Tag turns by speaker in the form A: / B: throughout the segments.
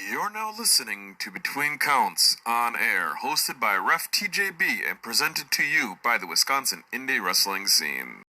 A: You're now listening to Between Counts on Air, hosted by Ref TJB and presented to you by the Wisconsin indie wrestling scene.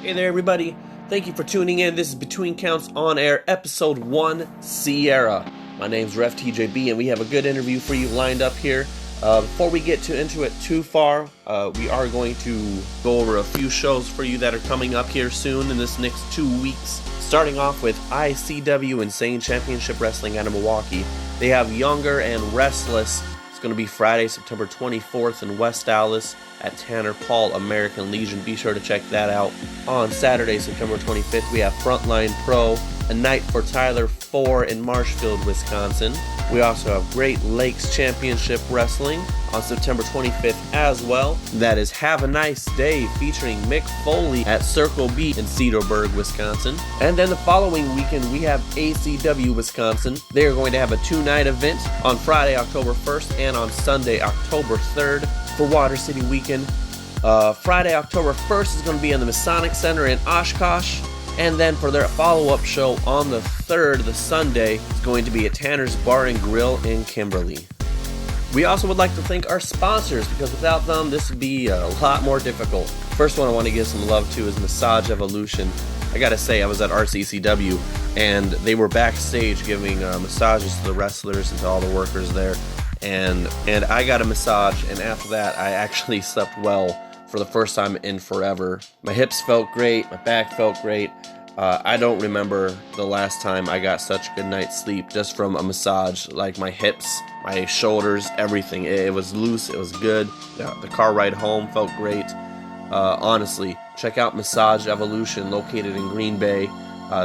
B: Hey there, everybody. Thank you for tuning in. This is Between Counts on Air, Episode 1, Sierra. My name's Ref TJB, and we have a good interview for you lined up here. Before we get into it too far, we are going to go over a few shows for you that are coming up here soon in this next 2 weeks. Starting off with ICW Insane Championship Wrestling out of Milwaukee. They have Younger and Restless. It's going to be Friday, September 24th in West Dallas at Tanner Paul American Legion. Be sure to check that out. On Saturday, September 25th, we have Frontline Pro, A Night for Tyler 4 in Marshfield, Wisconsin. We also have Great Lakes Championship Wrestling on September 25th as well. That is Have a Nice Day featuring Mick Foley at Circle B in Cedarburg, Wisconsin. And then the following weekend we have ACW Wisconsin. They are going to have a 2-night event on Friday, October 1st and on Sunday, October 3rd for Water City Weekend. Friday, October 1st is going to be in the Masonic Center in Oshkosh. And then for their follow-up show on the 3rd, the Sunday, is going to be at Tanner's Bar and Grill in Kimberly. We also would like to thank our sponsors, because without them, this would be a lot more difficult. First one I want to give some love to is Massage Evolution. I gotta say, I was at RCCW, and they were backstage giving massages to the wrestlers and to all the workers there. And I got a massage, and after that, I actually slept well for the first time in forever. My hips felt great, my back felt great. I don't remember the last time I got such a good night's sleep just from a massage. Like my hips, my shoulders, everything. It was loose, it was good. The car ride home felt great. Honestly, check out Massage Evolution, located in Green Bay.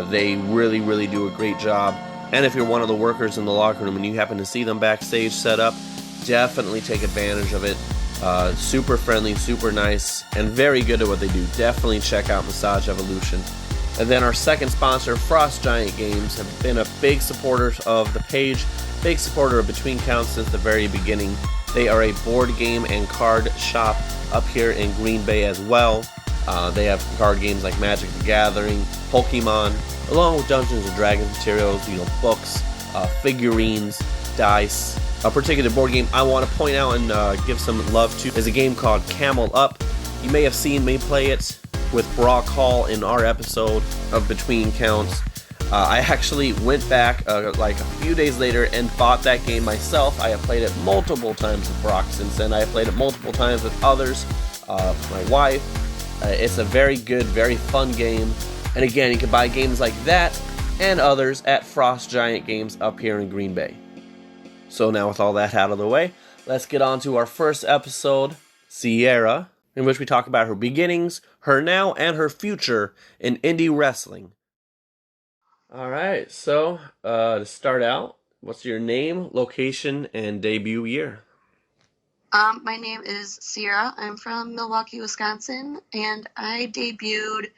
B: They really do a great job. And if you're one of the workers in the locker room and you happen to see them backstage set up, definitely take advantage of it. Super friendly, super nice, and very good at what they do. Definitely check out Massage Evolution. And then our second sponsor, Frost Giant Games, have been a big supporter of the page, big supporter of Between Counts since the very beginning. They are a board game and card shop up here in Green Bay as well. They have card games like Magic the Gathering, Pokemon, along with Dungeons & Dragons materials, books, figurines, dice. A particular board game I want to point out and give some love to is a game called Camel Up. You may have seen me play it with Brock Hall in our episode of Between Counts. I actually went back like a few days later and bought that game myself. I have played it multiple times with Brock since then. I have played it multiple times with others, my wife. It's a very good, very fun game. And again, you can buy games like that and others at Frost Giant Games up here in Green Bay. So now with all that out of the way, let's get on to our first episode, Sierra, in which we talk about her beginnings, her now, and her future in indie wrestling. Alright, so to start out, what's your name, location, and debut year?
C: My name is Sierra. I'm from Milwaukee, Wisconsin, and I debuted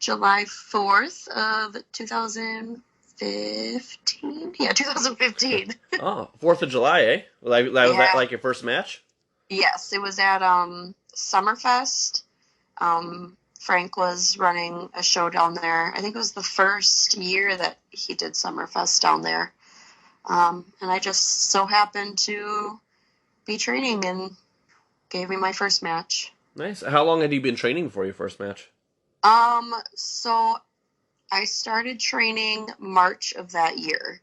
C: July 4th of 2015. Yeah, 2015.
B: Oh, 4th of July, eh? Was that like your first match?
C: Yes, it was at Summerfest. Frank was running a show down there. I think it was the first year that he did Summerfest down there. And I just so happened to be training and gave me my first match.
B: Nice. How long had you been training for your first match?
C: So I started training March of that year.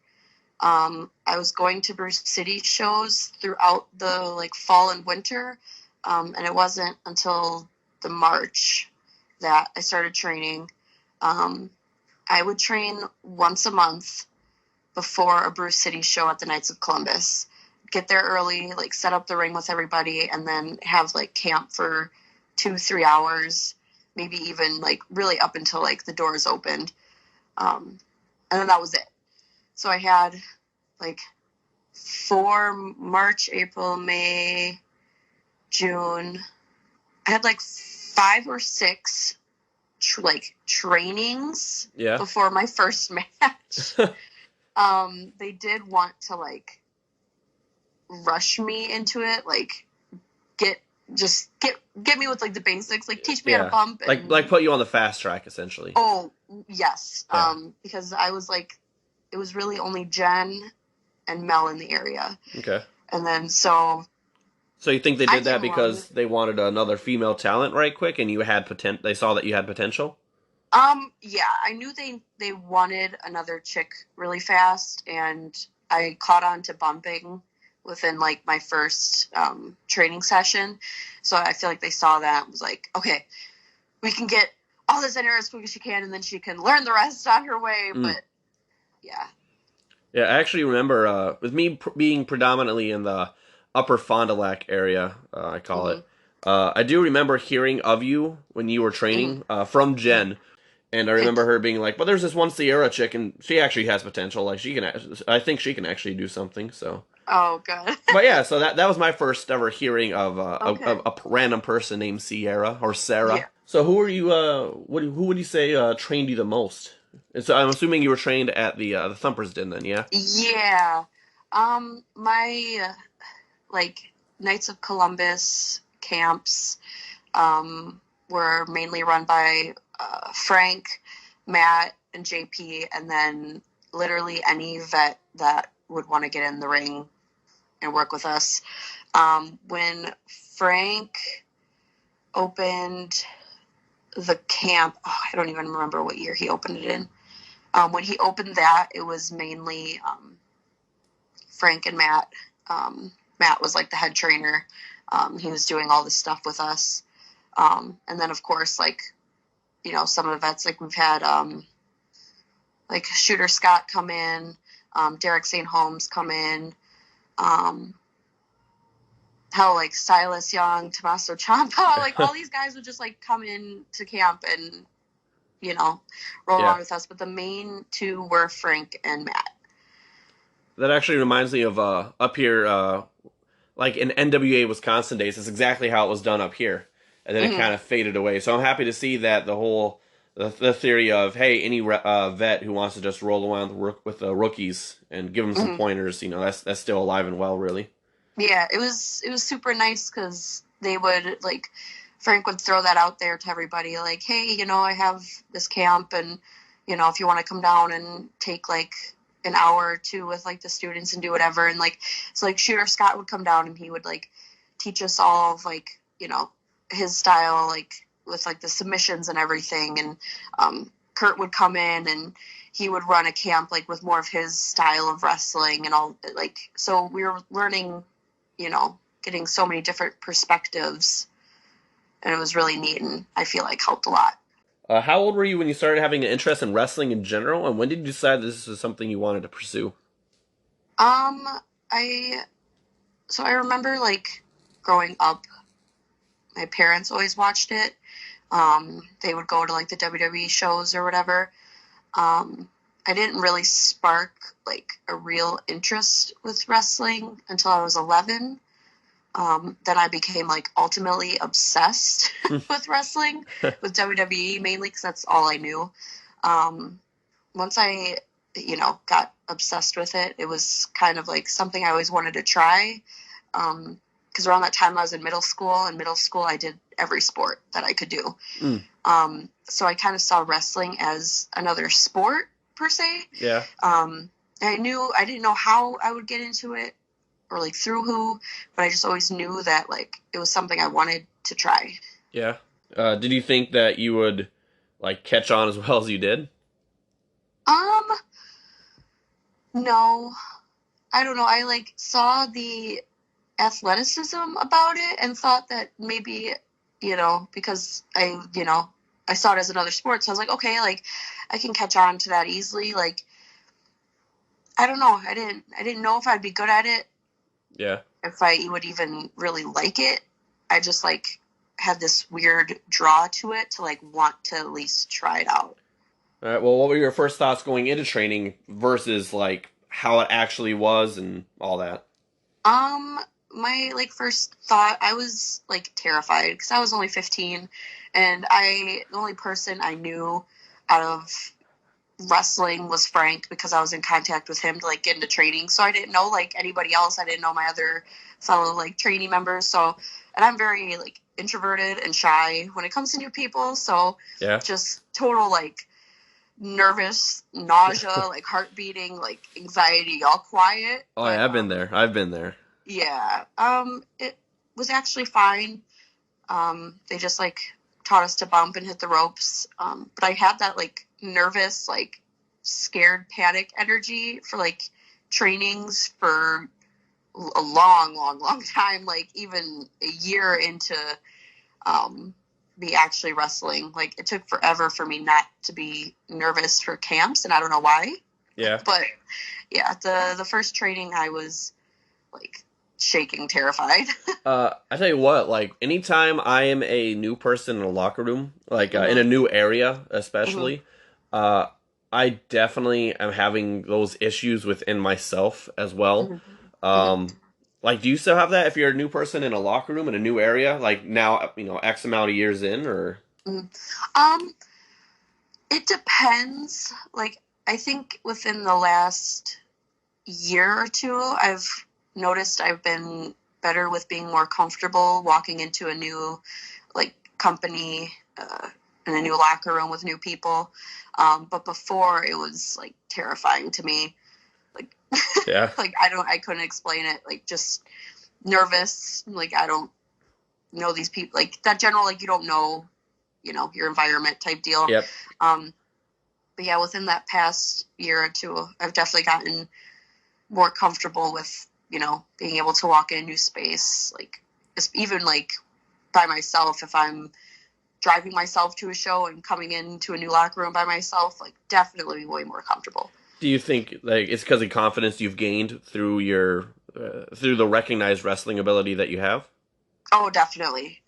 C: I was going to Bruce City shows throughout the fall and winter, and it wasn't until the March that I started training. I would train once a month before a Bruce City show at the Knights of Columbus. Get there early, set up the ring with everybody, and then have camp for 2-3 hours, maybe even really up until the doors opened. And then that was it. So I had 4 March, April, May, June. I had 5 or 6 trainings before my first match. They did want to rush me into it, get just get me with like the basics, like teach me how to
B: Yeah.
C: bump. And,
B: Like put you on the fast track, essentially.
C: oh, yes.
B: Yeah.
C: Because I was like, it was really only Jen and Mel in the area.
B: Okay.
C: And then so
B: you think they
C: I
B: did that
C: can
B: because
C: run.
B: they wanted another female talent right quick, and you had they saw that you had potential?
C: Yeah, I knew they wanted another chick really fast, and I caught on to bumping within like my first training session. So I feel like they saw that and was like, okay, we can get all this in her as quick as she can, and then she can learn the rest on her way. But yeah.
B: Yeah, I actually remember with me being predominantly in the Upper Fond du Lac area, I call it. I do remember hearing of you when you were training from Jen, and I remember her being like, "Well, there's this one Sierra chick, and she actually has potential. Like she can, I think she can actually do something." So.
C: Oh, good.
B: But yeah, so that was my first ever hearing of
C: Okay.
B: a random person named Sierra or Sarah.
C: Yeah.
B: So who are you? Who would you say trained you the most? And so I'm assuming you were trained at the Thumpers Den then, yeah.
C: Yeah. My like Knights of Columbus camps were mainly run by Frank, Matt, and JP, and then literally any vet that would want to get in the ring and work with us. When Frank opened the camp, I don't even remember what year he opened it in. When he opened that, it was mainly Frank and Matt. Matt was like the head trainer. He was doing all this stuff with us. And then, of course, like, some of the vets, like we've had like Shooter Scott come in, Derek St. Holmes come in, how like Silas Young, Tommaso Ciampa, like all these guys would just like come in to camp and, roll on with us. But the main two were Frank and Matt.
B: That actually reminds me of up here, like in NWA Wisconsin days. It's exactly how it was done up here, and then it kind of faded away. So I'm happy to see that the theory of, hey, any vet who wants to just roll around with the rookies and give them some pointers, that's still alive and well, really.
C: Yeah, it was super nice because they would like Frank would throw that out there to everybody, like, hey, I have this camp, and if you want to come down and take like an hour or two with like the students and do whatever, and like so like Shooter Scott would come down and he would like teach us all of like his style, like with like the submissions and everything, and Kurt would come in and he would run a camp like with more of his style of wrestling and all, like, so we were learning, getting so many different perspectives, and it was really neat, and I feel like helped a lot.
B: How old were you when you started having an interest in wrestling in general, and when did you decide this was something you wanted to pursue?
C: I remember like growing up, my parents always watched it. They would go to like the WWE shows or whatever. I didn't really spark like a real interest with wrestling until I was 11. Then I became like ultimately obsessed with wrestling, with WWE mainly because that's all I knew. Once I, got obsessed with it, it was kind of like something I always wanted to try. Because around that time I was in middle school. In middle school, I did every sport that I could do. So I kind of saw wrestling as another sport per se.
B: Yeah.
C: I didn't know how I would get into it or like through who, but I just always knew that like it was something I wanted to try.
B: Yeah. Did you think that you would like catch on as well as you did?
C: No, I don't know. I like saw the athleticism about it and thought that maybe, because I saw it as another sport. So I was like, okay, like I can catch on to that easily. Like, I don't know. I didn't know if I'd be good at it.
B: Yeah.
C: If I would even really like it. I just like had this weird draw to it to like want to at least try it out.
B: All right. Well, what were your first thoughts going into training versus like how it actually was and all that?
C: My like first thought, I was like terrified because I was only 15, and the only person I knew out of wrestling was Frank because I was in contact with him to like get into training. So I didn't know like anybody else. I didn't know my other fellow like training members. So and I'm very like introverted and shy when it comes to new people. So
B: Yeah.
C: just total like nervous, nausea, like heart beating, like anxiety, all quiet.
B: Oh,
C: But
B: yeah, I've been there.
C: yeah, it was actually fine. They just like taught us to bump and hit the ropes. But I had that like nervous, like scared, panic energy for like trainings for a long time, like even a year into me actually wrestling. Like it took forever for me not to be nervous for camps, and I don't know why.
B: Yeah.
C: But yeah, the first training I was like shaking, terrified.
B: I tell you what, like anytime I am a new person in a locker room, like in a
C: Mm-hmm.
B: new area, especially,
C: Mm-hmm.
B: I definitely am having those issues within myself as well.
C: Mm-hmm.
B: Like, do you still have that if you're a new person in a locker room in a new area? Like now, X amount of years in, or
C: Mm-hmm. Um, it depends. Like I think within the last year or two, I've noticed I've been better with being more comfortable walking into a new like company in a new locker room with new people. But before it was like terrifying to me. Like
B: yeah,
C: like I couldn't explain it. Like just nervous. Like I don't know these people. Like that general like you don't know your environment type deal.
B: yep,
C: But yeah, within that past year or two, I've definitely gotten more comfortable with being able to walk in a new space, like even like by myself. If I'm driving myself to a show and coming into a new locker room by myself, like definitely way more comfortable.
B: Do you think like it's because of confidence you've gained through your through the recognized wrestling ability that you have?
C: Oh, definitely.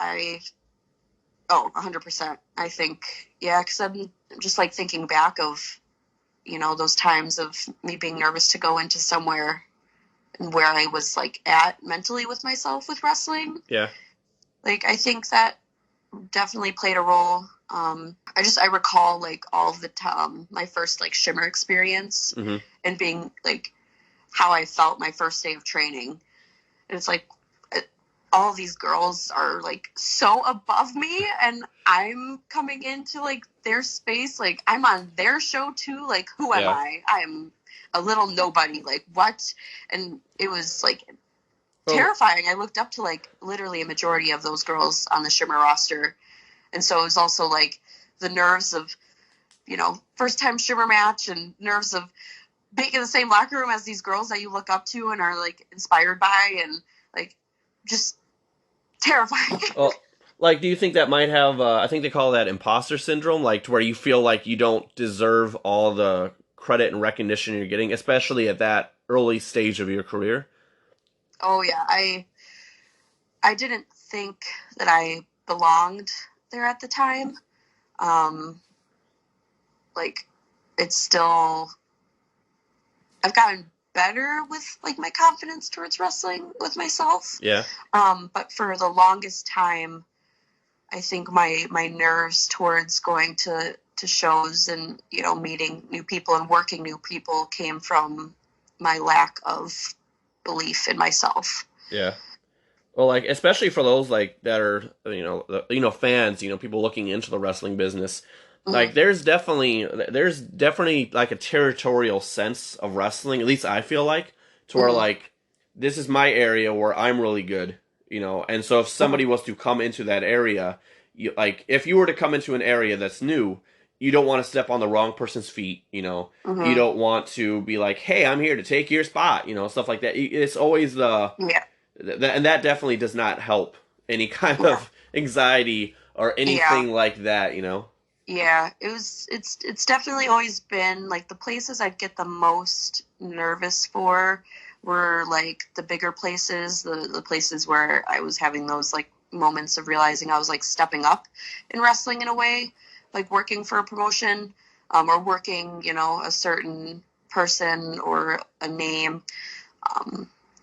C: 100%. I think, yeah, because I'm just like thinking back of those times of me being nervous to go into somewhere and where I was like at mentally with myself with wrestling.
B: Yeah,
C: Like I think that definitely played a role. I recall like all of the my first like shimmer experience
B: mm-hmm.
C: and being like how I felt my first day of training. And it's like all of these girls are like so above me, and I'm coming into like their space. Like I'm on their show too. Like who am
B: Yeah.
C: I am a little nobody. Like what? And it was like
B: Well,
C: terrifying. I looked up to like literally a majority of those girls on the shimmer roster. And so it was also like the nerves of, first time shimmer match and nerves of being in the same locker room as these girls that you look up to and are like inspired by, and like just terrifying.
B: well, like, do you think that might have? I think they call that imposter syndrome, like to where you feel like you don't deserve all the credit and recognition you're getting, especially at that early stage of your career.
C: Oh yeah, I didn't think that I belonged there at the time. Um, like it's still I've gotten better with like my confidence towards wrestling with myself.
B: Yeah.
C: But for the longest time, I think my nerves towards going to shows and meeting new people and working new people came from my lack of belief in myself.
B: Yeah. Well, like especially for those like that are fans, people looking into the wrestling business. Like
C: Mm-hmm.
B: there's definitely like a territorial sense of wrestling. At least I feel like to where
C: Mm-hmm.
B: like this is my area where I'm really good, And so if somebody was to come into that area, like if you were to come into an area that's new, you don't want to step on the wrong person's feet. You
C: Mm-hmm.
B: don't want to be like, hey, I'm here to take your spot. Stuff like that. It's always
C: Yeah.
B: and that definitely does not help any kind
C: Yeah.
B: of anxiety or
C: Yeah.
B: anything like that.
C: Yeah, it's definitely always been like the places I'd get the most nervous for were like the bigger places, the places where I was having those like moments of realizing I was like stepping up in wrestling in a way, like working for a promotion, or working, a certain person or a name,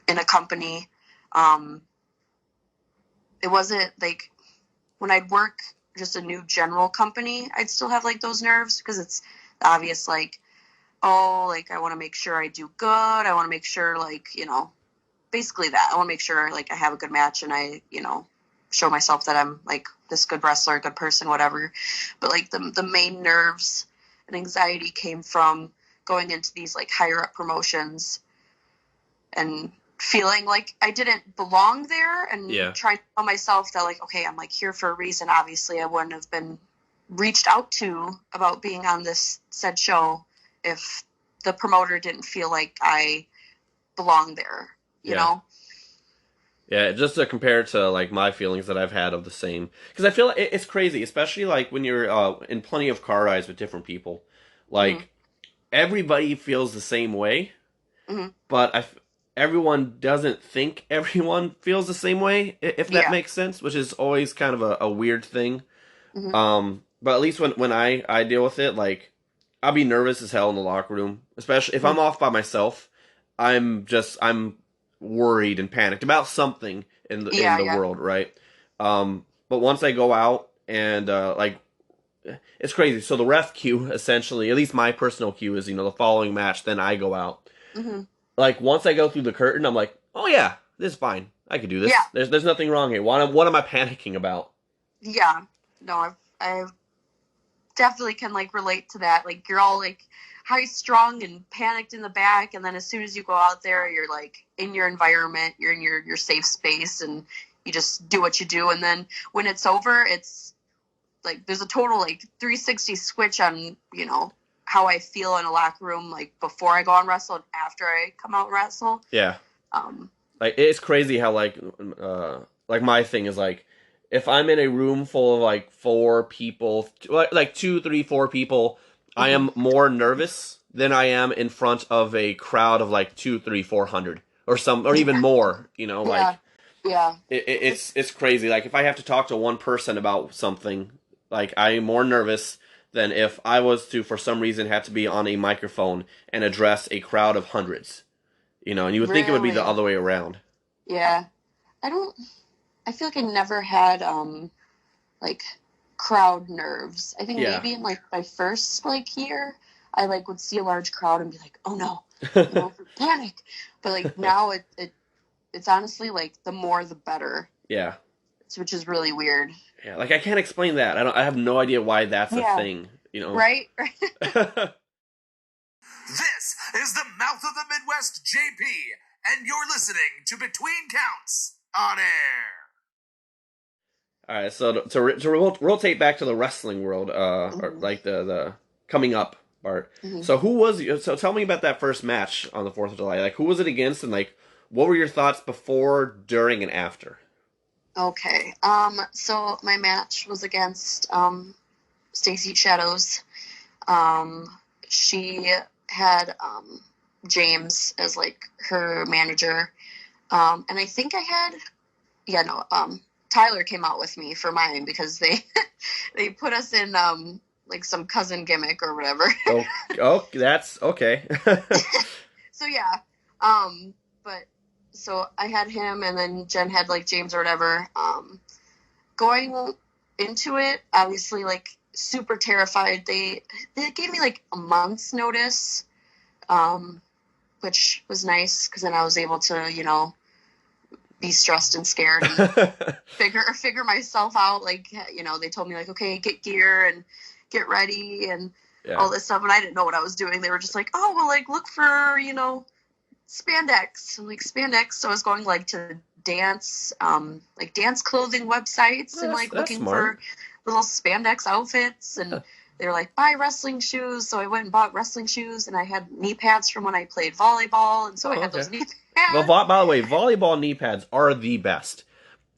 C: in a company. Um, it wasn't like when I'd work just a new general company, I'd still have like those nerves because it's obvious, like, oh, like I want to make sure I do good. I want to make sure, like, basically that. I want to make sure like I have a good match and I, show myself that I'm like this good wrestler, good person, whatever. But like the main nerves and anxiety came from going into these like higher up promotions and feeling like I didn't belong there, and trying to tell myself that like, okay, I'm like here for a reason. Obviously I wouldn't have been reached out to about being on this said show if the promoter didn't feel like I belong there, you know?
B: Yeah, just to compare to like my feelings that I've had of the same, because I feel like it's crazy, especially like when you're in plenty of car rides with different people, like everybody feels the same way, but everyone doesn't think everyone feels the same way, if that makes sense, which is always kind of a weird thing. But at least when I deal with it, like I'll be nervous as hell in the locker room, especially if I'm off by myself. I'm worried and panicked about something in the world, right? But once I go out and like it's crazy. So the ref queue, essentially, at least my personal queue is, the following match. Then I go out. Like once I go through the curtain, I'm like, oh yeah, this is fine. I could do this. Yeah. There's nothing wrong here. What am I panicking about?
C: Yeah, no, I definitely can like relate to that. Like you're all like high strung and panicked in the back, and then as soon as you go out there, you're like in your environment, you're in your safe space, and you just do what you do. And then when it's over, it's like there's a total like 360 switch on how I feel in a locker room, like before I go and wrestle and after I come out and wrestle.
B: Yeah. Like it's crazy how like my thing is like, if I'm in a room full of like 4 people, like 2, 3, 4 people, I am more nervous than I am in front of a crowd of like 2, 3, 400 or even more. Like it's crazy. Like if I have to talk to one person about something, like I am more nervous than if I was to, for some reason, have to be on a microphone and address a crowd of hundreds. And you would think it would be the other way around.
C: Yeah, I feel like I never had like crowd nerves. I think maybe in like my first like year, I like would see a large crowd and be like, oh no, panic. But like now it's honestly like the more the better.
B: Yeah.
C: Which is really weird.
B: Yeah, like I can't explain that. I have no idea why that's a thing.
C: Right.
A: This is the Mouth of the Midwest JP, and you're listening to Between Counts on Air.
B: All right, so to rotate back to the wrestling world, or like the coming up part. So tell me about that first match on the 4th of July. Like, who was it against, and like, what were your thoughts before, during, and after?
C: Okay. So my match was against Stacey Shadows. She had James as like her manager, and I think I had Tyler came out with me for mine because they put us in like some cousin gimmick or whatever.
B: oh, that's okay.
C: So yeah, but so I had him, and then Jen had like James or whatever. Going into it, obviously like super terrified. They gave me like a month's notice, which was nice because then I was able to be stressed and scared and figure myself out. Like they told me like, okay, get gear and get ready and all this stuff, and I didn't know what I was doing. They were just like, oh well, like look for spandex. I'm like, spandex. So I was going like to dance clothing websites and like looking
B: smart.
C: for little spandex outfits, and they were like, buy wrestling shoes. So I went and bought wrestling shoes, and I had knee pads from when I played volleyball, and so I had those knee pads.
B: Well, by the way, volleyball knee pads are the best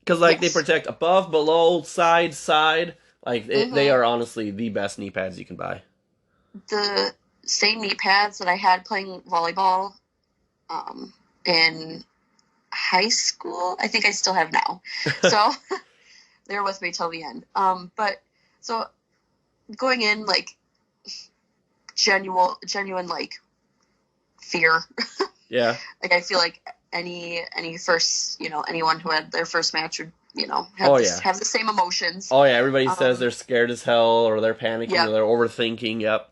B: because like they protect above, below, side. Like they are honestly the best knee pads you can buy.
C: The same knee pads that I had playing volleyball in high school, I think I still have now. So they're with me till the end. But so going in like genuine like fear. Yeah. Like I feel like any first, anyone who had their first match would, have the same emotions.
B: Oh yeah, everybody says they're scared as hell or they're panicking or they're overthinking. Yep.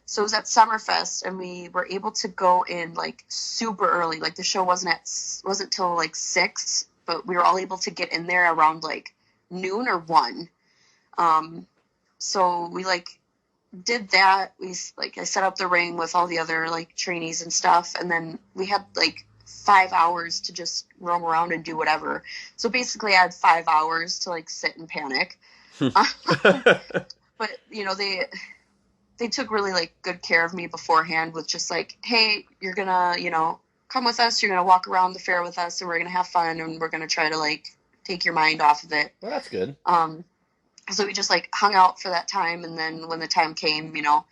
B: So it was at Summerfest, and we were able to go in like super early. Like the show wasn't till like 6,
C: but we were all able to get in there around like noon or 1. So we like did that. I set up the ring with all the other like trainees and stuff, and then we had like 5 hours to just roam around and do whatever. So basically I had 5 hours to like sit and panic. But you know, they took really like good care of me beforehand with just like, hey, you're gonna, you know, come with us, you're gonna walk around the fair with us, and we're gonna have fun, and we're gonna try to like take your mind off of it.
B: Well, that's good.
C: So we just like hung out for that time, and then when the time came, you know,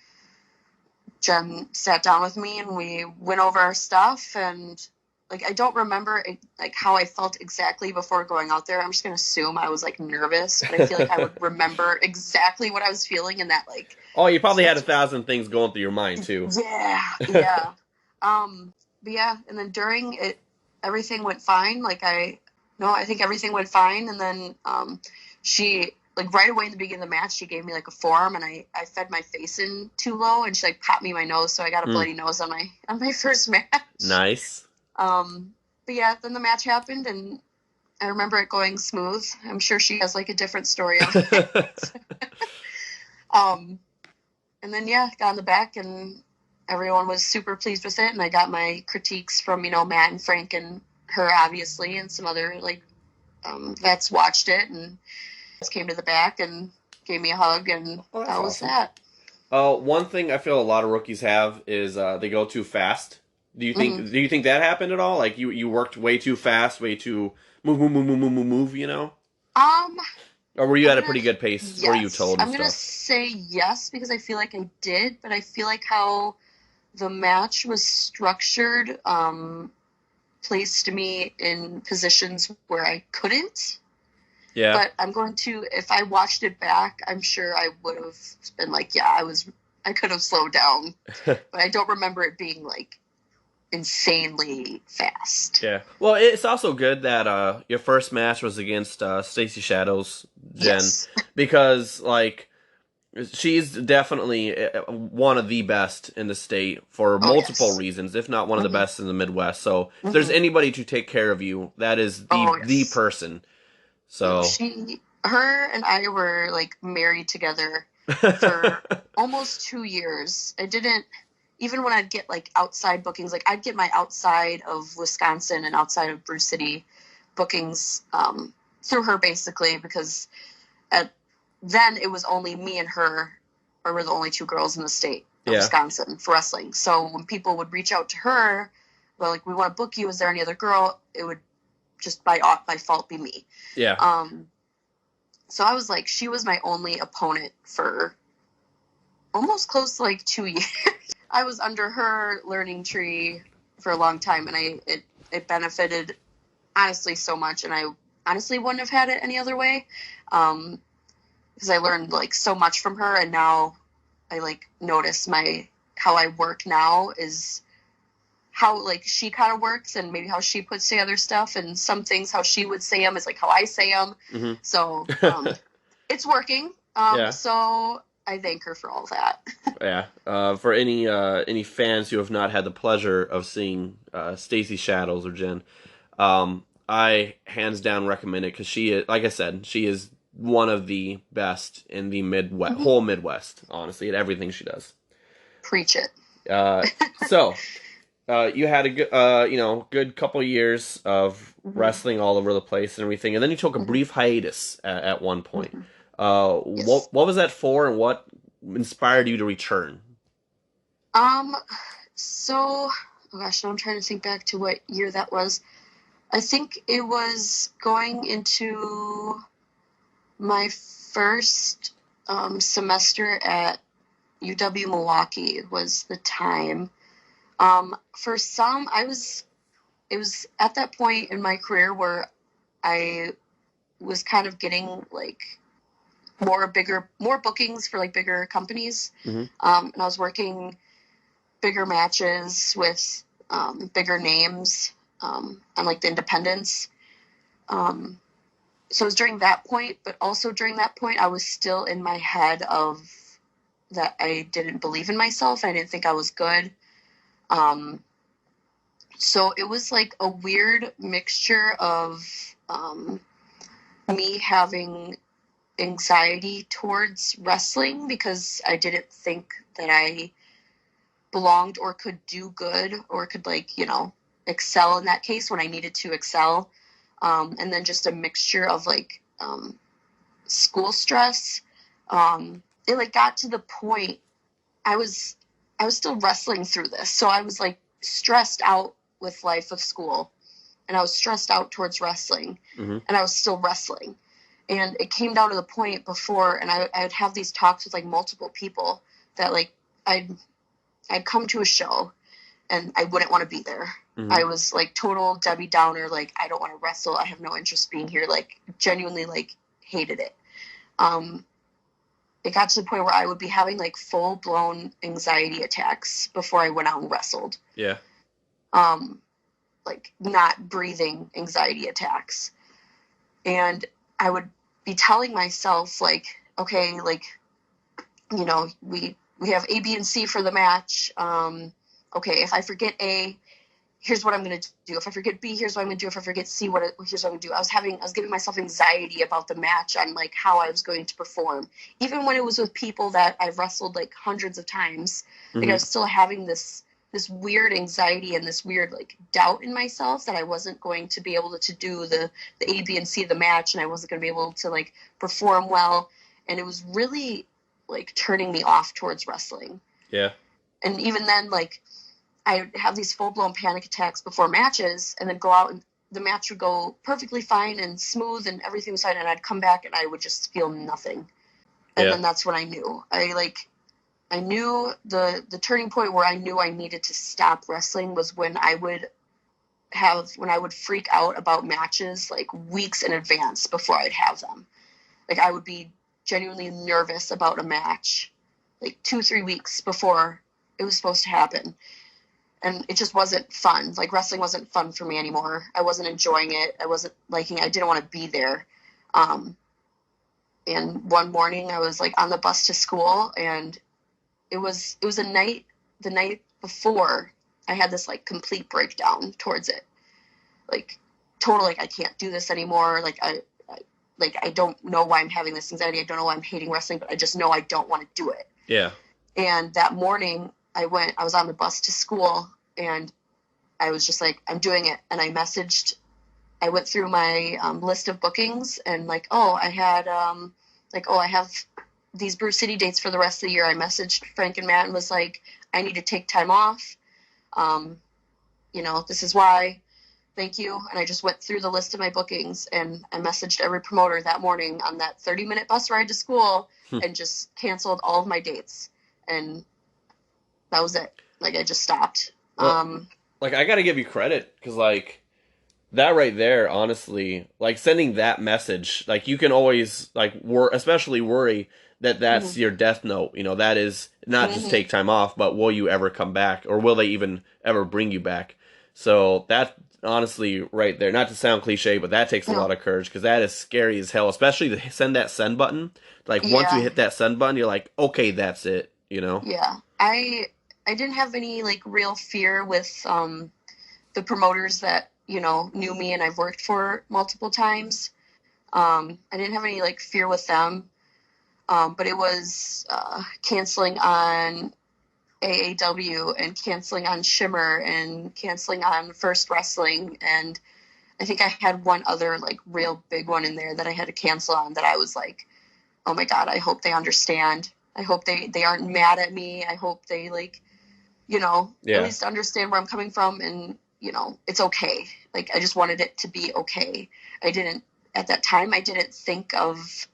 C: Jen sat down with me and we went over our stuff, and like I don't remember like how I felt exactly before going out there. I'm just gonna assume I was like nervous, but I feel like I would remember exactly what I was feeling in that like.
B: Oh, you probably had 1,000 things going through your mind too.
C: Yeah. But yeah, and then during it, everything went fine. I think everything went fine, and then she. Like right away in the beginning of the match, she gave me like a forearm, and I fed my face in too low, and she like popped me in my nose, so I got a bloody nose on my first match. Nice. But yeah, then the match happened, and I remember it going smooth. I'm sure she has like a different story on it. And then yeah, got in the back, and everyone was super pleased with it, and I got my critiques from, you know, Matt and Frank and her obviously, and some other like vets watched it and came to the back and gave me a hug, and that was awesome. That.
B: One thing I feel a lot of rookies have is they go too fast. Do you think that happened at all? Like you worked way too fast, way too move, you know? Or were you at a pretty good pace?
C: Yes.
B: Were you told?
C: I'm gonna say yes because I feel like I did, but I feel like how the match was structured placed me in positions where I couldn't. Yeah. But I'm going to, if I watched it back, I'm sure I would have been like, yeah, I could have slowed down. But I don't remember it being like insanely fast.
B: Yeah. Well, it's also good that your first match was against Stacey Shadows, Jen. Yes. Because, like, she's definitely one of the best in the state for multiple reasons, if not one of the best in the Midwest. So if there's anybody to take care of you, that is the person. So
C: her and I were like married together for almost 2 years. I didn't, even when I'd get like outside bookings, like I'd get my outside of Wisconsin and outside of Bruce City bookings through her basically, because then it was only me and her, or we're the only 2 girls in the state of Wisconsin for wrestling. So when people would reach out to her, well, like, we want to book you, is there any other girl? It would just by fault be me. Yeah. So I was like, she was my only opponent for almost close to like 2 years. I was under her learning tree for a long time, and it benefited honestly so much, and I honestly wouldn't have had it any other way. Because I learned like so much from her, and now I like notice how I work now is how like she kind of works, and maybe how she puts together stuff, and some things how she would say them is like how I say them. Mm-hmm. So it's working. So I thank her for all that.
B: Yeah. For any fans who have not had the pleasure of seeing Stacey Shadows or Jen, I hands down recommend it because she is, like I said, she is one of the best in the whole Midwest, honestly, at everything she does.
C: Preach it.
B: So. You had a good, good couple years of wrestling all over the place and everything, and then you took a brief hiatus at one point. Yes. What was that for, and what inspired you to return?
C: So, oh gosh, now I'm trying to think back to what year that was. I think it was going into my first semester at UW Milwaukee was the time. For some, it was at that point in my career where I was kind of getting like more bookings for like bigger companies. Mm-hmm. And I was working bigger matches with, bigger names, and like the independents. So it was during that point, but also during that point, I was still in my head of that I didn't believe in myself. I didn't think I was good. So it was like a weird mixture of me having anxiety towards wrestling because I didn't think that I belonged or could do good or could, like, you know, excel in that case when I needed to excel. And then just a mixture of like school stress. It like got to the point I was still wrestling through this. So I was like stressed out with life of school, and I was stressed out towards wrestling, and I was still wrestling. And it came down to the point before, and I'd have these talks with like multiple people that like I'd come to a show and I wouldn't want to be there. I was like total Debbie Downer. Like, I don't want to wrestle. I have no interest being here. Like, genuinely like hated it. It got to the point where I would be having like full blown anxiety attacks before I went out and wrestled.
B: Yeah.
C: Like not breathing anxiety attacks. And I would be telling myself like, okay, like, you know, we have A, B, and C for the match. Okay, if I forget A, here's what I'm going to do. If I forget B, here's what I'm going to do. If I forget C, here's what I'm going to do. I was giving myself anxiety about the match on like how I was going to perform. Even when it was with people that I've wrestled like hundreds of times, like I was still having this weird anxiety and this weird like doubt in myself that I wasn't going to be able to do the A, B, and C of the match, and I wasn't going to be able to like perform well. And it was really like turning me off towards wrestling.
B: Yeah.
C: And even then, like, I have these full-blown panic attacks before matches, and then go out and the match would go perfectly fine and smooth and everything was fine, and I'd come back and I would just feel nothing. And then that's when I knew. I knew the turning point where I knew I needed to stop wrestling was when I would freak out about matches like weeks in advance before I'd have them. Like, I would be genuinely nervous about a match like 2-3 weeks before it was supposed to happen. And it just wasn't fun. Like, wrestling wasn't fun for me anymore. I wasn't enjoying it. I wasn't liking it. I didn't want to be there. And one morning I was like on the bus to school, and it was the night before I had this like complete breakdown towards it. Like, total, like, I can't do this anymore. Like, I don't know why I'm having this anxiety. I don't know why I'm hating wrestling, but I just know I don't want to do it.
B: Yeah.
C: And that morning I was on the bus to school, and I was just like, I'm doing it. And I went through my list of bookings, and like, I have these Brew City dates for the rest of the year. I messaged Frank and Matt and was like, I need to take time off. This is why. Thank you. And I just went through the list of my bookings, and I messaged every promoter that morning on that 30-minute bus ride to school and just canceled all of my dates. And that was it. Like, I just stopped.
B: Well, like, I got to give you credit, because like that right there, honestly, like sending that message, like you can always like especially worry that that's your death note. You know, that is not just take time off, but will you ever come back, or will they even ever bring you back? So that, honestly, right there, not to sound cliche, but that takes a lot of courage, because that is scary as hell, especially to send that send button. Like, once you hit that send button, you're like, okay, that's it, you know? Yeah.
C: I didn't have any like real fear with the promoters that, you know, knew me and I've worked for multiple times. I didn't have any like fear with them. But it was canceling on AAW and canceling on Shimmer and canceling on First Wrestling. And I think I had one other like real big one in there that I had to cancel on, that I was like, oh my God, I hope they understand. I hope they aren't mad at me. I hope they like, you know, at least understand where I'm coming from, and, you know, it's okay. Like, I just wanted it to be okay. At that time, I didn't think of,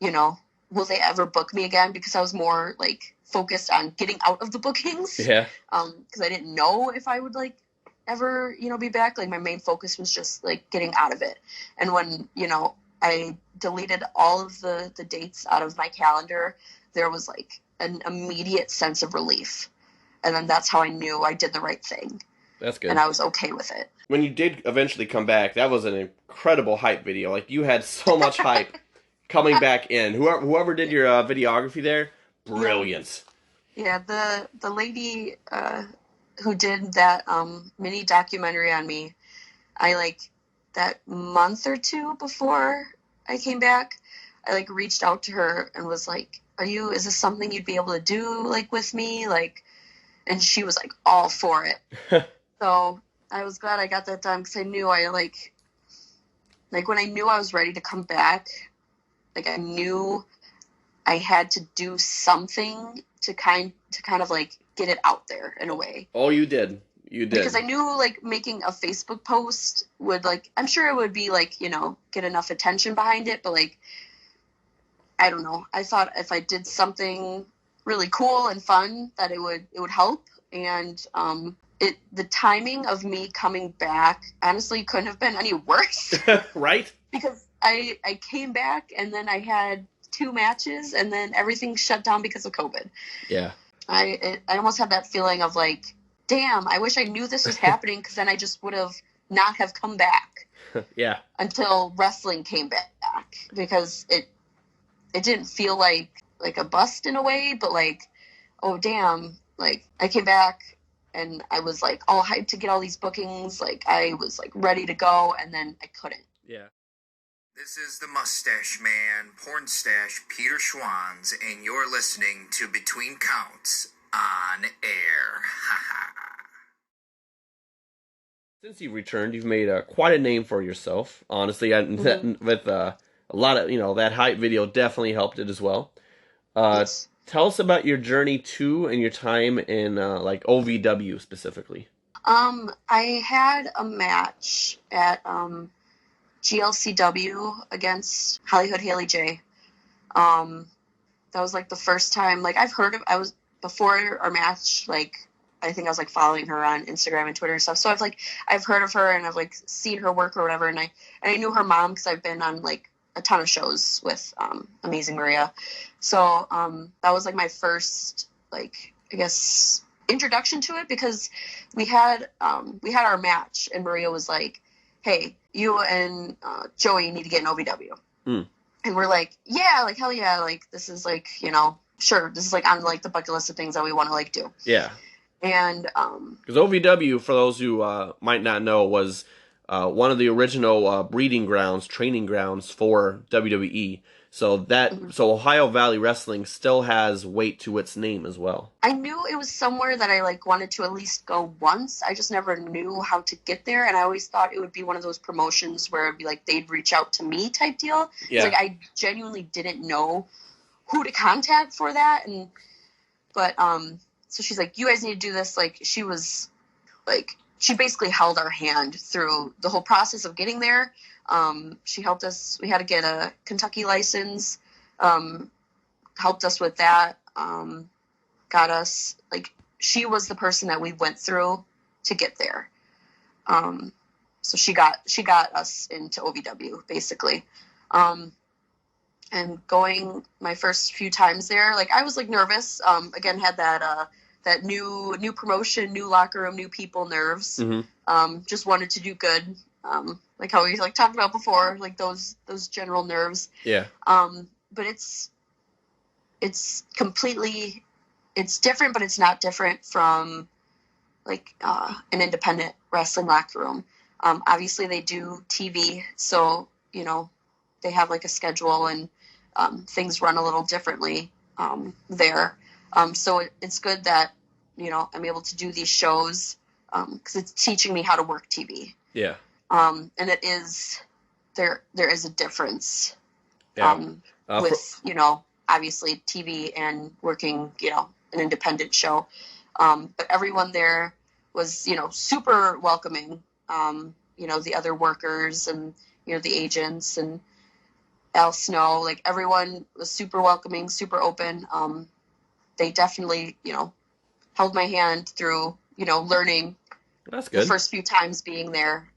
C: you know, will they ever book me again? Because I was more like focused on getting out of the bookings.
B: Yeah.
C: Because I didn't know if I would like ever, you know, be back. Like, my main focus was just like getting out of it. And when, you know, I deleted all of the dates out of my calendar, there was like an immediate sense of relief. And then that's how I knew I did the right thing.
B: That's good.
C: And I was okay with it.
B: When you did eventually come back, that was an incredible hype video. Like, you had so much hype coming back in. Whoever did your videography there, brilliant.
C: Yeah, the lady, who did that mini documentary on me, I like that month or two before I came back, I like reached out to her and was like, is this something you'd be able to do like with me? Like, and she was like all for it. So I was glad I got that done, because I knew I like when I knew I was ready to come back, like I knew I had to do something to kind of like get it out there in a way.
B: Oh, you did. You did.
C: Because I knew like making a Facebook post would like, I'm sure it would be like, you know, get enough attention behind it, but like, I don't know. I thought if I did something really cool and fun that it would help. And the timing of me coming back honestly couldn't have been any worse.
B: Right?
C: Because I came back and then I had 2 matches and then everything shut down because of COVID.
B: Yeah.
C: I almost had that feeling of like, damn, I wish I knew this was happening, because then I just would have not have come back.
B: Yeah.
C: Until wrestling came back, because it didn't feel like a bust in a way, but like, oh damn, like I came back and I was like all hyped to get all these bookings, like I was like ready to go, and then I couldn't.
B: Yeah.
D: This is the Mustache Man, Porn Stash, Peter Schwanz, and you're listening to Between Counts on Air.
B: Since you've returned, you've made quite a name for yourself, honestly, and with a lot of, that hype video definitely helped it as well.
C: Yes.
B: Tell us about your journey to and your time in like OVW specifically.
C: I had a match at GLCW against Hollywood Haley J. That was like the first time, like before our match, like I think I was like following her on Instagram and Twitter and stuff. So I've heard of her and I've like seen her work or whatever. And I knew her mom, because I've been on like a ton of shows with Amazing Maria. So that was like my first, like, I guess, introduction to it, because we had our match and Maria was like, hey, you and Joey need to get an OVW. And we're like, yeah, like hell yeah, like this is like, sure, this is like on like the bucket list of things that we want to like do.
B: Yeah.
C: And
B: because OVW, for those who might not know, was one of the original breeding grounds, training grounds for WWE. So so Ohio Valley Wrestling still has weight to its name as well.
C: I knew it was somewhere that I like wanted to at least go once. I just never knew how to get there, and I always thought it would be one of those promotions where it'd be like they'd reach out to me type deal.
B: Yeah.
C: Like I genuinely didn't know who to contact for that, but so she's like, you guys need to do this. Like she was like, she basically held our hand through the whole process of getting there. She helped us. We had to get a Kentucky license, helped us with that, got us, like, she was the person that we went through to get there. So she got us into OVW basically. And going my first few times there, like I was like nervous, again, had that new promotion, new locker room, new people nerves. Just wanted to do good. Like how we like talked about before, like those general nerves.
B: Yeah.
C: But it's completely, it's different, but it's not different from like an independent wrestling locker room. Obviously they do TV, so they have like a schedule and things run a little differently there. So it's good that I'm able to do these shows because it's teaching me how to work TV.
B: Yeah.
C: And it is there is a difference with obviously TV and working an independent show. But everyone there was super welcoming. The other workers and the agents and Al Snow, like everyone was super welcoming, super open. They definitely held my hand through learning.
B: That's good.
C: The first few times being there.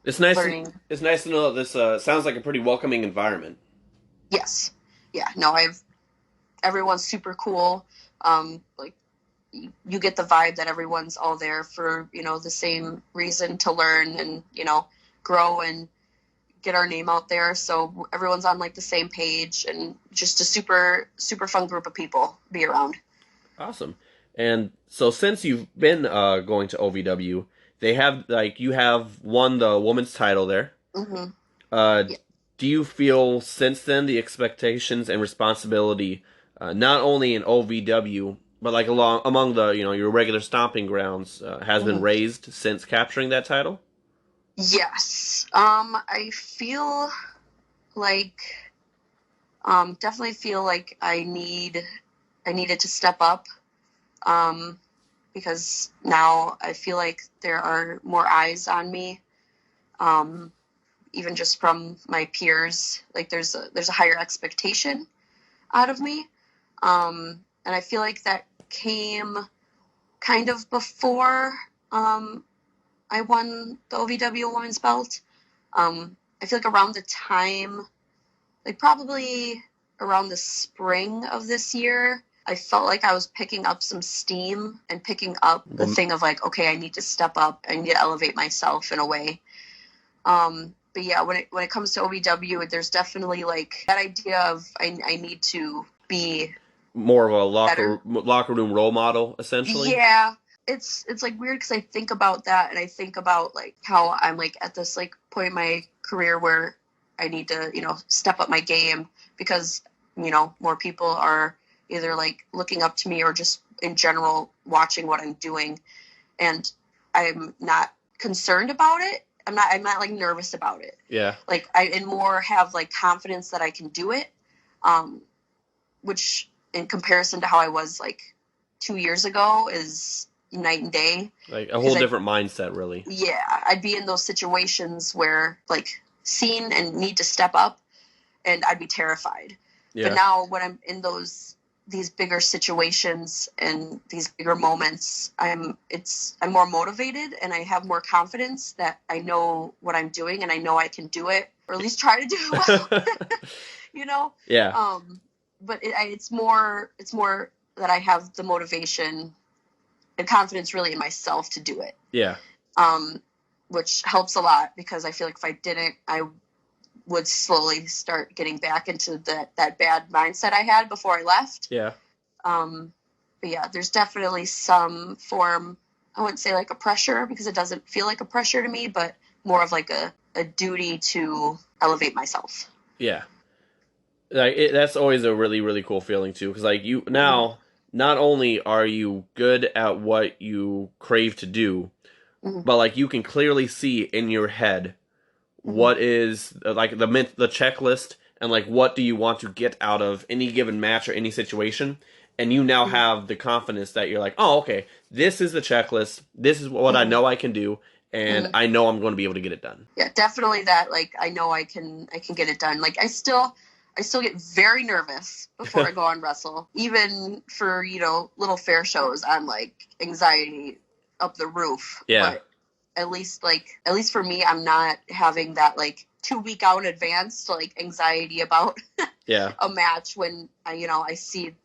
B: It's nice.
C: Learning.
B: It's nice to know that this sounds like a pretty welcoming environment.
C: Yes. Yeah. No, everyone's super cool. Like you get the vibe that everyone's all there for the same reason, to learn and grow and get our name out there. So everyone's on like the same page, and just a super super fun group of people to be around.
B: Awesome. And so since you've been going to OVW, they have like you have won the women's title there.
C: Mm-hmm.
B: Uh,
C: Yeah.
B: do you feel since then the expectations and responsibility, not only in OVW but like among the your regular stomping grounds, has been
C: Mm-hmm.
B: raised since capturing that title?
C: Yes. I feel like definitely feel like I needed to step up. Because now I feel like there are more eyes on me. Even just from my peers, like there's a higher expectation out of me. And I feel like that came kind of before I won the OVW women's belt. I feel like around the time, like probably around the spring of this year, I felt like I was picking up some steam and picking up the thing of like, okay, I need to step up. I need to elevate myself in a way. But yeah, when it comes to OVW, there's definitely like that idea of I need to be
B: More of a locker room role model, essentially.
C: Yeah, it's like weird because I think about that and I think about like how I'm like at this like point in my career where I need to step up my game because more people are either like looking up to me or just in general watching what I'm doing, and I'm not concerned about it. I'm not like nervous about it.
B: Yeah.
C: Like and more have like confidence that I can do it, which in comparison to how I was like 2 years ago is night and day.
B: Like a whole different mindset, really.
C: Yeah, I'd be in those situations where like seen and need to step up, and I'd be terrified.
B: Yeah.
C: But now when I'm in these bigger situations and these bigger moments, I'm more motivated and I have more confidence that I know what I'm doing and I know I can do it, or at least try to do it well.
B: Yeah.
C: But it's more that I have the motivation and confidence really in myself to do it.
B: Yeah.
C: Which helps a lot because I feel like if I didn't, I would slowly start getting back into that bad mindset I had before I left.
B: Yeah.
C: But yeah, there's definitely some form, I wouldn't say like a pressure because it doesn't feel like a pressure to me, but more of like a duty to elevate myself.
B: Yeah. Like that's always a really, really cool feeling too. Cause like you now, not only are you good at what you crave to do, but like you can clearly see in your head what is like the checklist and like what do you want to get out of any given match or any situation, and you now have the confidence that you're like, oh, okay, this is the checklist, this is what I know I can do, and I know I'm going to be able to get it done.
C: Yeah, definitely that. Like I know I can get it done. Like I still get very nervous before I go on wrestle, even for little fair shows. I'm like anxiety up the roof.
B: Yeah.
C: But at least for me, I'm not having that like 2 week out in advance like anxiety about a match when I see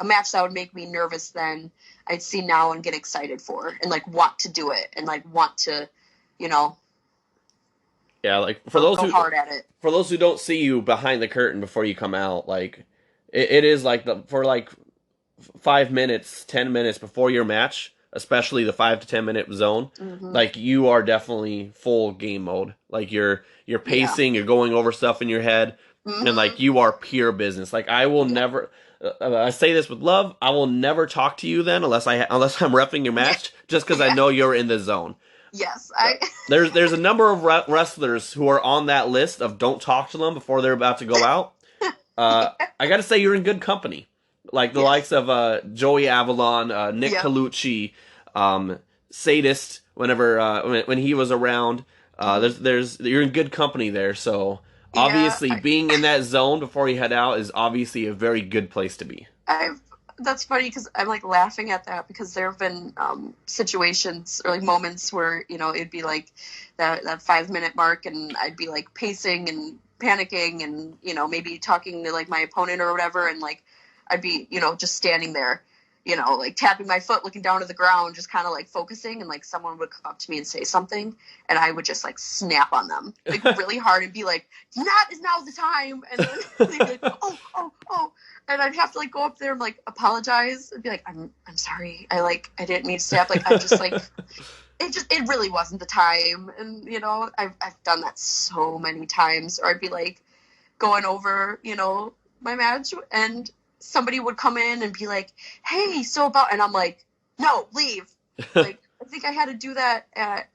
C: a match that would make me nervous. Then I'd see now and get excited for and like want to do it and like want to
B: yeah, like for those
C: go hard at it.
B: For those who don't see you behind the curtain before you come out, like it is like for like 5 minutes, 10 minutes before your match, especially the 5 to 10 minute zone, like you are definitely full game mode. Like you're pacing, you're going over stuff in your head, and like you are pure business. Like I will never. I say this with love. I will never talk to you then unless I'm reffing your match, just because I know you're in the zone.
C: Yes,
B: There's a number of wrestlers who are on that list of don't talk to them before they're about to go out. I got to say you're in good company. Like the likes of Joey Avalon, Nick Colucci, Sadist. Whenever when he was around, you're in good company there. So obviously, being in that zone before you head out is obviously a very good place to be.
C: That's funny because I'm like laughing at that because there have been situations or like moments where it'd be like that 5 minute mark and I'd be like pacing and panicking and maybe talking to like my opponent or whatever, and like I'd be just standing there you know, like tapping my foot, looking down to the ground, just kind of like focusing, and like someone would come up to me and say something, and I would just like snap on them like really hard and be like, "Not is now the time," and then they'd be like, "Oh," and I'd have to like go up there and like apologize and be like, "I'm sorry, I didn't mean to snap, like I'm just like." It really wasn't the time. And, you know, I've done that so many times. Or I'd be like going over, you know, my match, and somebody would come in and be like, "Hey, so about," and I'm like, "No, leave." Like, I think I had to do that at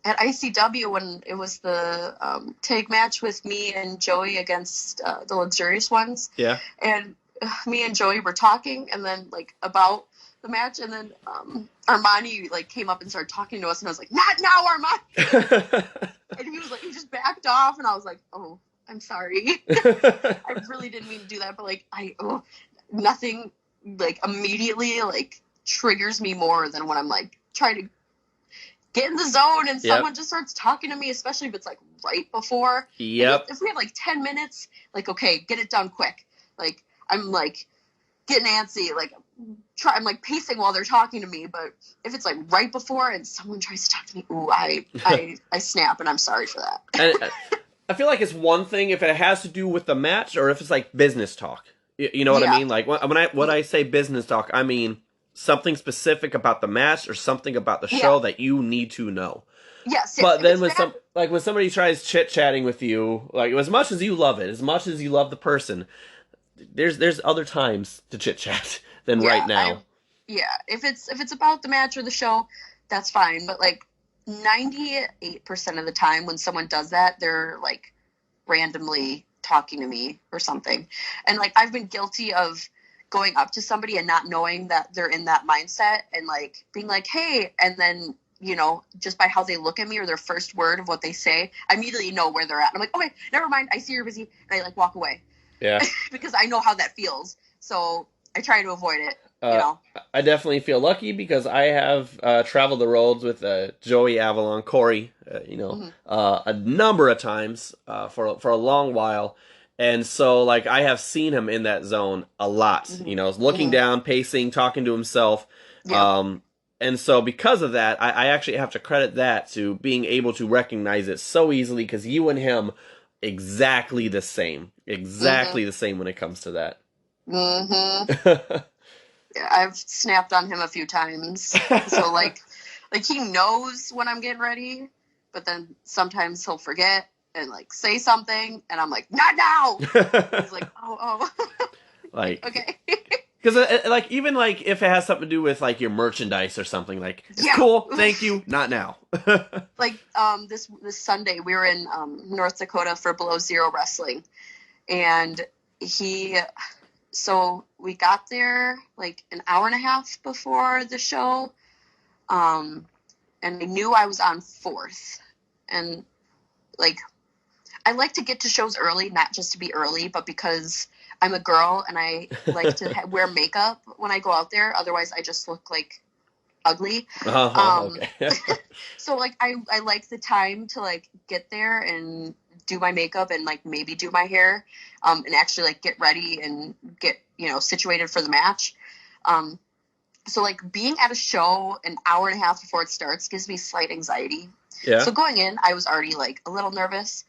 C: ICW when it was the tag match with me and Joey against the Luxurious Ones.
B: Yeah.
C: And me and Joey were talking, and then like about the match, and then Armani like came up and started talking to us, and I was like, "Not now, Armani!" And he was like, he just backed off, and I was like, "Oh, I'm sorry." I really didn't mean to do that, but like nothing like immediately like triggers me more than when I'm like trying to get in the zone and someone just starts talking to me, especially if it's like right before.
B: Yep.
C: If we have like 10 minutes, like, okay, get it done quick. Like, I'm like getting antsy, like I'm like pacing while they're talking to me. But if it's like right before and someone tries to talk to me, ooh, I snap, and I'm sorry for that.
B: And I feel like it's one thing if it has to do with the match, or if it's like business talk. You know what I mean? Like when I say business talk, I mean something specific about the match or something about the show that you need to know.
C: Yes.
B: But then when somebody tries chit chatting with you, like as much as you love it, as much as you love the person, there's other times to chit chat than right now.
C: If it's about the match or the show, that's fine. But like 98% of the time when someone does that, they're like randomly talking to me or something. And like I've been guilty of going up to somebody and not knowing that they're in that mindset, and like being like, "Hey," and then, you know, just by how they look at me or their first word of what they say, I immediately know where they're at. I'm like, "Okay, never mind. I see you're busy," and I like walk away.
B: Yeah.
C: Because I know how that feels. So I try to avoid it. You know.
B: I definitely feel lucky because I have traveled the roads with Joey, Avalon, Corey, a number of times for a long while. And so, like, I have seen him in that zone a lot, you know, looking down, pacing, talking to himself. Yeah. And so because of that, I actually have to credit that to being able to recognize it so easily, because you and him, exactly the same when it comes to that.
C: Yeah, I've snapped on him a few times. So, like he knows when I'm getting ready, but then sometimes he'll forget and like say something, and I'm like, "Not now." He's like, "Oh."
B: Like,
C: okay.
B: Because like even like if it has something to do with like your merchandise or something, like, it's cool, thank you, not now.
C: Like this Sunday we were in North Dakota for Below Zero Wrestling, and so we got there like an hour and a half before the show, and I knew I was on 4th, and like I like to get to shows early, not just to be early, but because I'm a girl and I like to wear makeup when I go out there. Otherwise, I just look like ugly.
B: Okay.
C: So like I like the time to like get there and do my makeup and like maybe do my hair, and actually like get ready and get, you know, situated for the match. So like being at a show an hour and a half before it starts gives me slight anxiety.
B: Yeah.
C: So going in, I was already like a little nervous.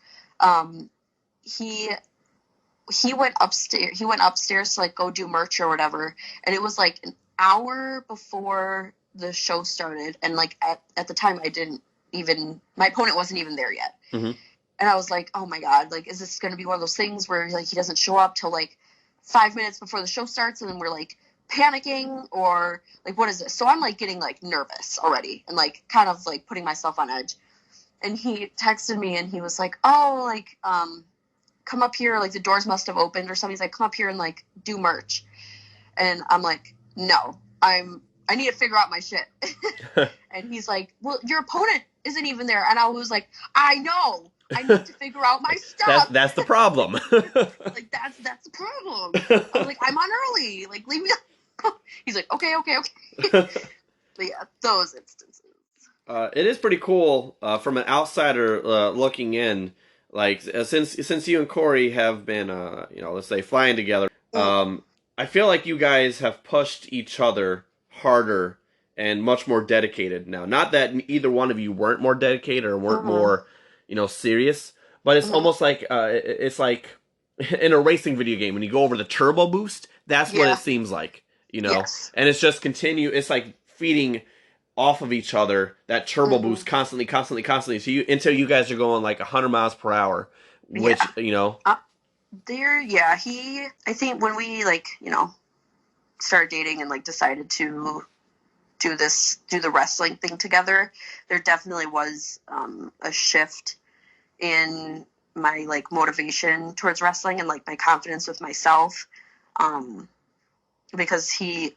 C: He went upstairs. He went upstairs to like go do merch or whatever, and it was like an hour before the show started. And like at the time, my opponent wasn't even there yet.
B: Mm-hmm.
C: And I was like, "Oh my god! Like, is this going to be one of those things where like he doesn't show up till like 5 minutes before the show starts, and then we're like panicking, or like what is this?" So I'm like getting like nervous already, and like kind of like putting myself on edge. And he texted me, and he was like, "Oh, like come up here, like the doors must have opened or something." He's like, "Come up here and like do merch." And I'm like, "No, I need to figure out my shit." And he's like, "Well, your opponent isn't even there." And I was like, "I know. I need to figure out my stuff."
B: That's the problem.
C: Like that's the problem. I was like, "I'm on early. Like leave me." He's like, "Okay." But yeah, those instances.
B: It is pretty cool from an outsider looking in. Like since you and Corey have been let's say flying together, I feel like you guys have pushed each other harder and much more dedicated now. Not that either one of you weren't more dedicated or weren't
C: Mm-hmm.
B: more, serious, but it's
C: Mm-hmm.
B: almost like it's like in a racing video game when you go over the turbo boost. That's what it
C: Yeah.
B: seems like,
C: Yes.
B: and it's just continue. It's like feeding off of each other that turbo
C: Mm-hmm.
B: boost constantly, constantly, constantly. So until you guys are going like 100 miles per hour, which
C: Yeah. Uh, yeah, I think when we, like, started dating and, like, decided to do the wrestling thing together, there definitely was a shift in my, like, motivation towards wrestling and, like, my confidence with myself, because he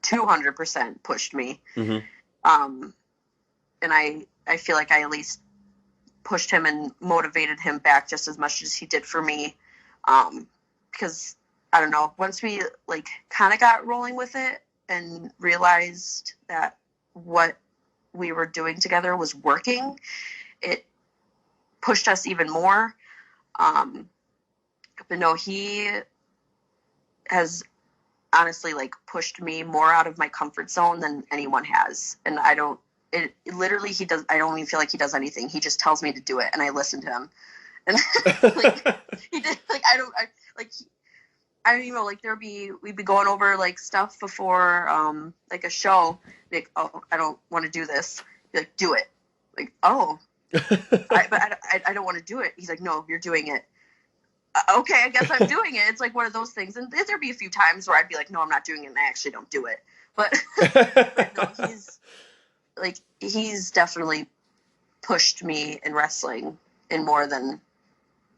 C: 200% pushed me.
B: Mhm.
C: And I feel like I at least pushed him and motivated him back just as much as he did for me. Because I don't know, once we, like, kind of got rolling with it and realized that what we were doing together was working, it pushed us even more. But no, he has honestly, like, pushed me more out of my comfort zone than anyone has. And literally, he does, I don't even feel like he does anything. He just tells me to do it and I listen to him. And like, he did, like, I don't even know, like, we'd be going over, like, stuff before, like, a show, like, oh, I don't want to do this. Be like, do it. Like, oh, but I don't want to do it. He's like, no, you're doing it. Okay, I guess I'm doing it. It's like one of those things. And there'd be a few times where I'd be like, no, I'm not doing it, and I actually don't do it. But, but no, he's definitely pushed me in wrestling in more than,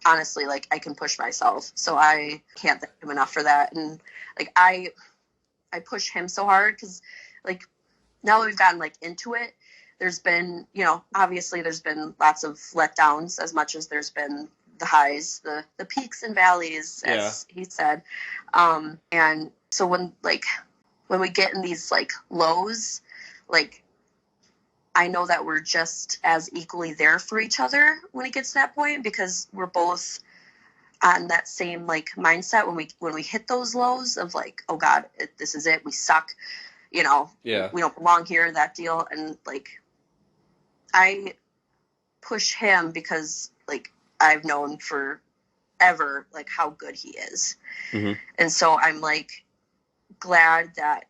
C: honestly, like, I can push myself. So I can't thank him enough for that. And, like, I push him so hard because, like, now that we've gotten, like, into it, there's been, obviously there's been lots of letdowns as much as there's been the highs, the peaks and valleys, as he said. And so when we get in these, like, lows, like, I know that we're just as equally there for each other when it gets to that point, because we're both on that same, like, mindset when we hit those lows of, like, oh God, this is it, we suck, we don't belong here, that deal. And, like, I push him because, like, I've known forever, like, how good he is.
B: Mm-hmm.
C: And so I'm, like, glad that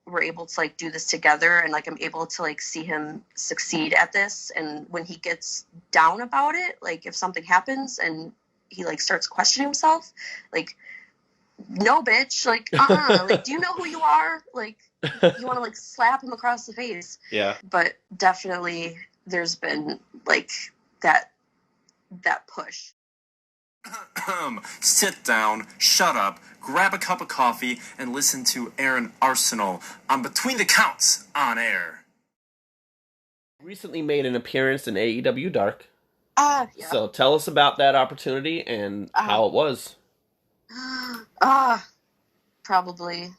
C: we're able to, like, do this together, and, like, I'm able to, like, see him succeed at this. And when he gets down about it, like, if something happens and he, like, starts questioning himself, like, no, bitch, like, like, do you know who you are? Like, you want to, like, slap him across the face.
B: Yeah.
C: But definitely there's been, like, that push.
E: Sit down, shut up, grab a cup of coffee, and listen to Aaron Arsenal on Between the Counts on air.
B: Recently made an appearance in AEW Dark.
C: Yeah.
B: So tell us about that opportunity and how it was.
C: Probably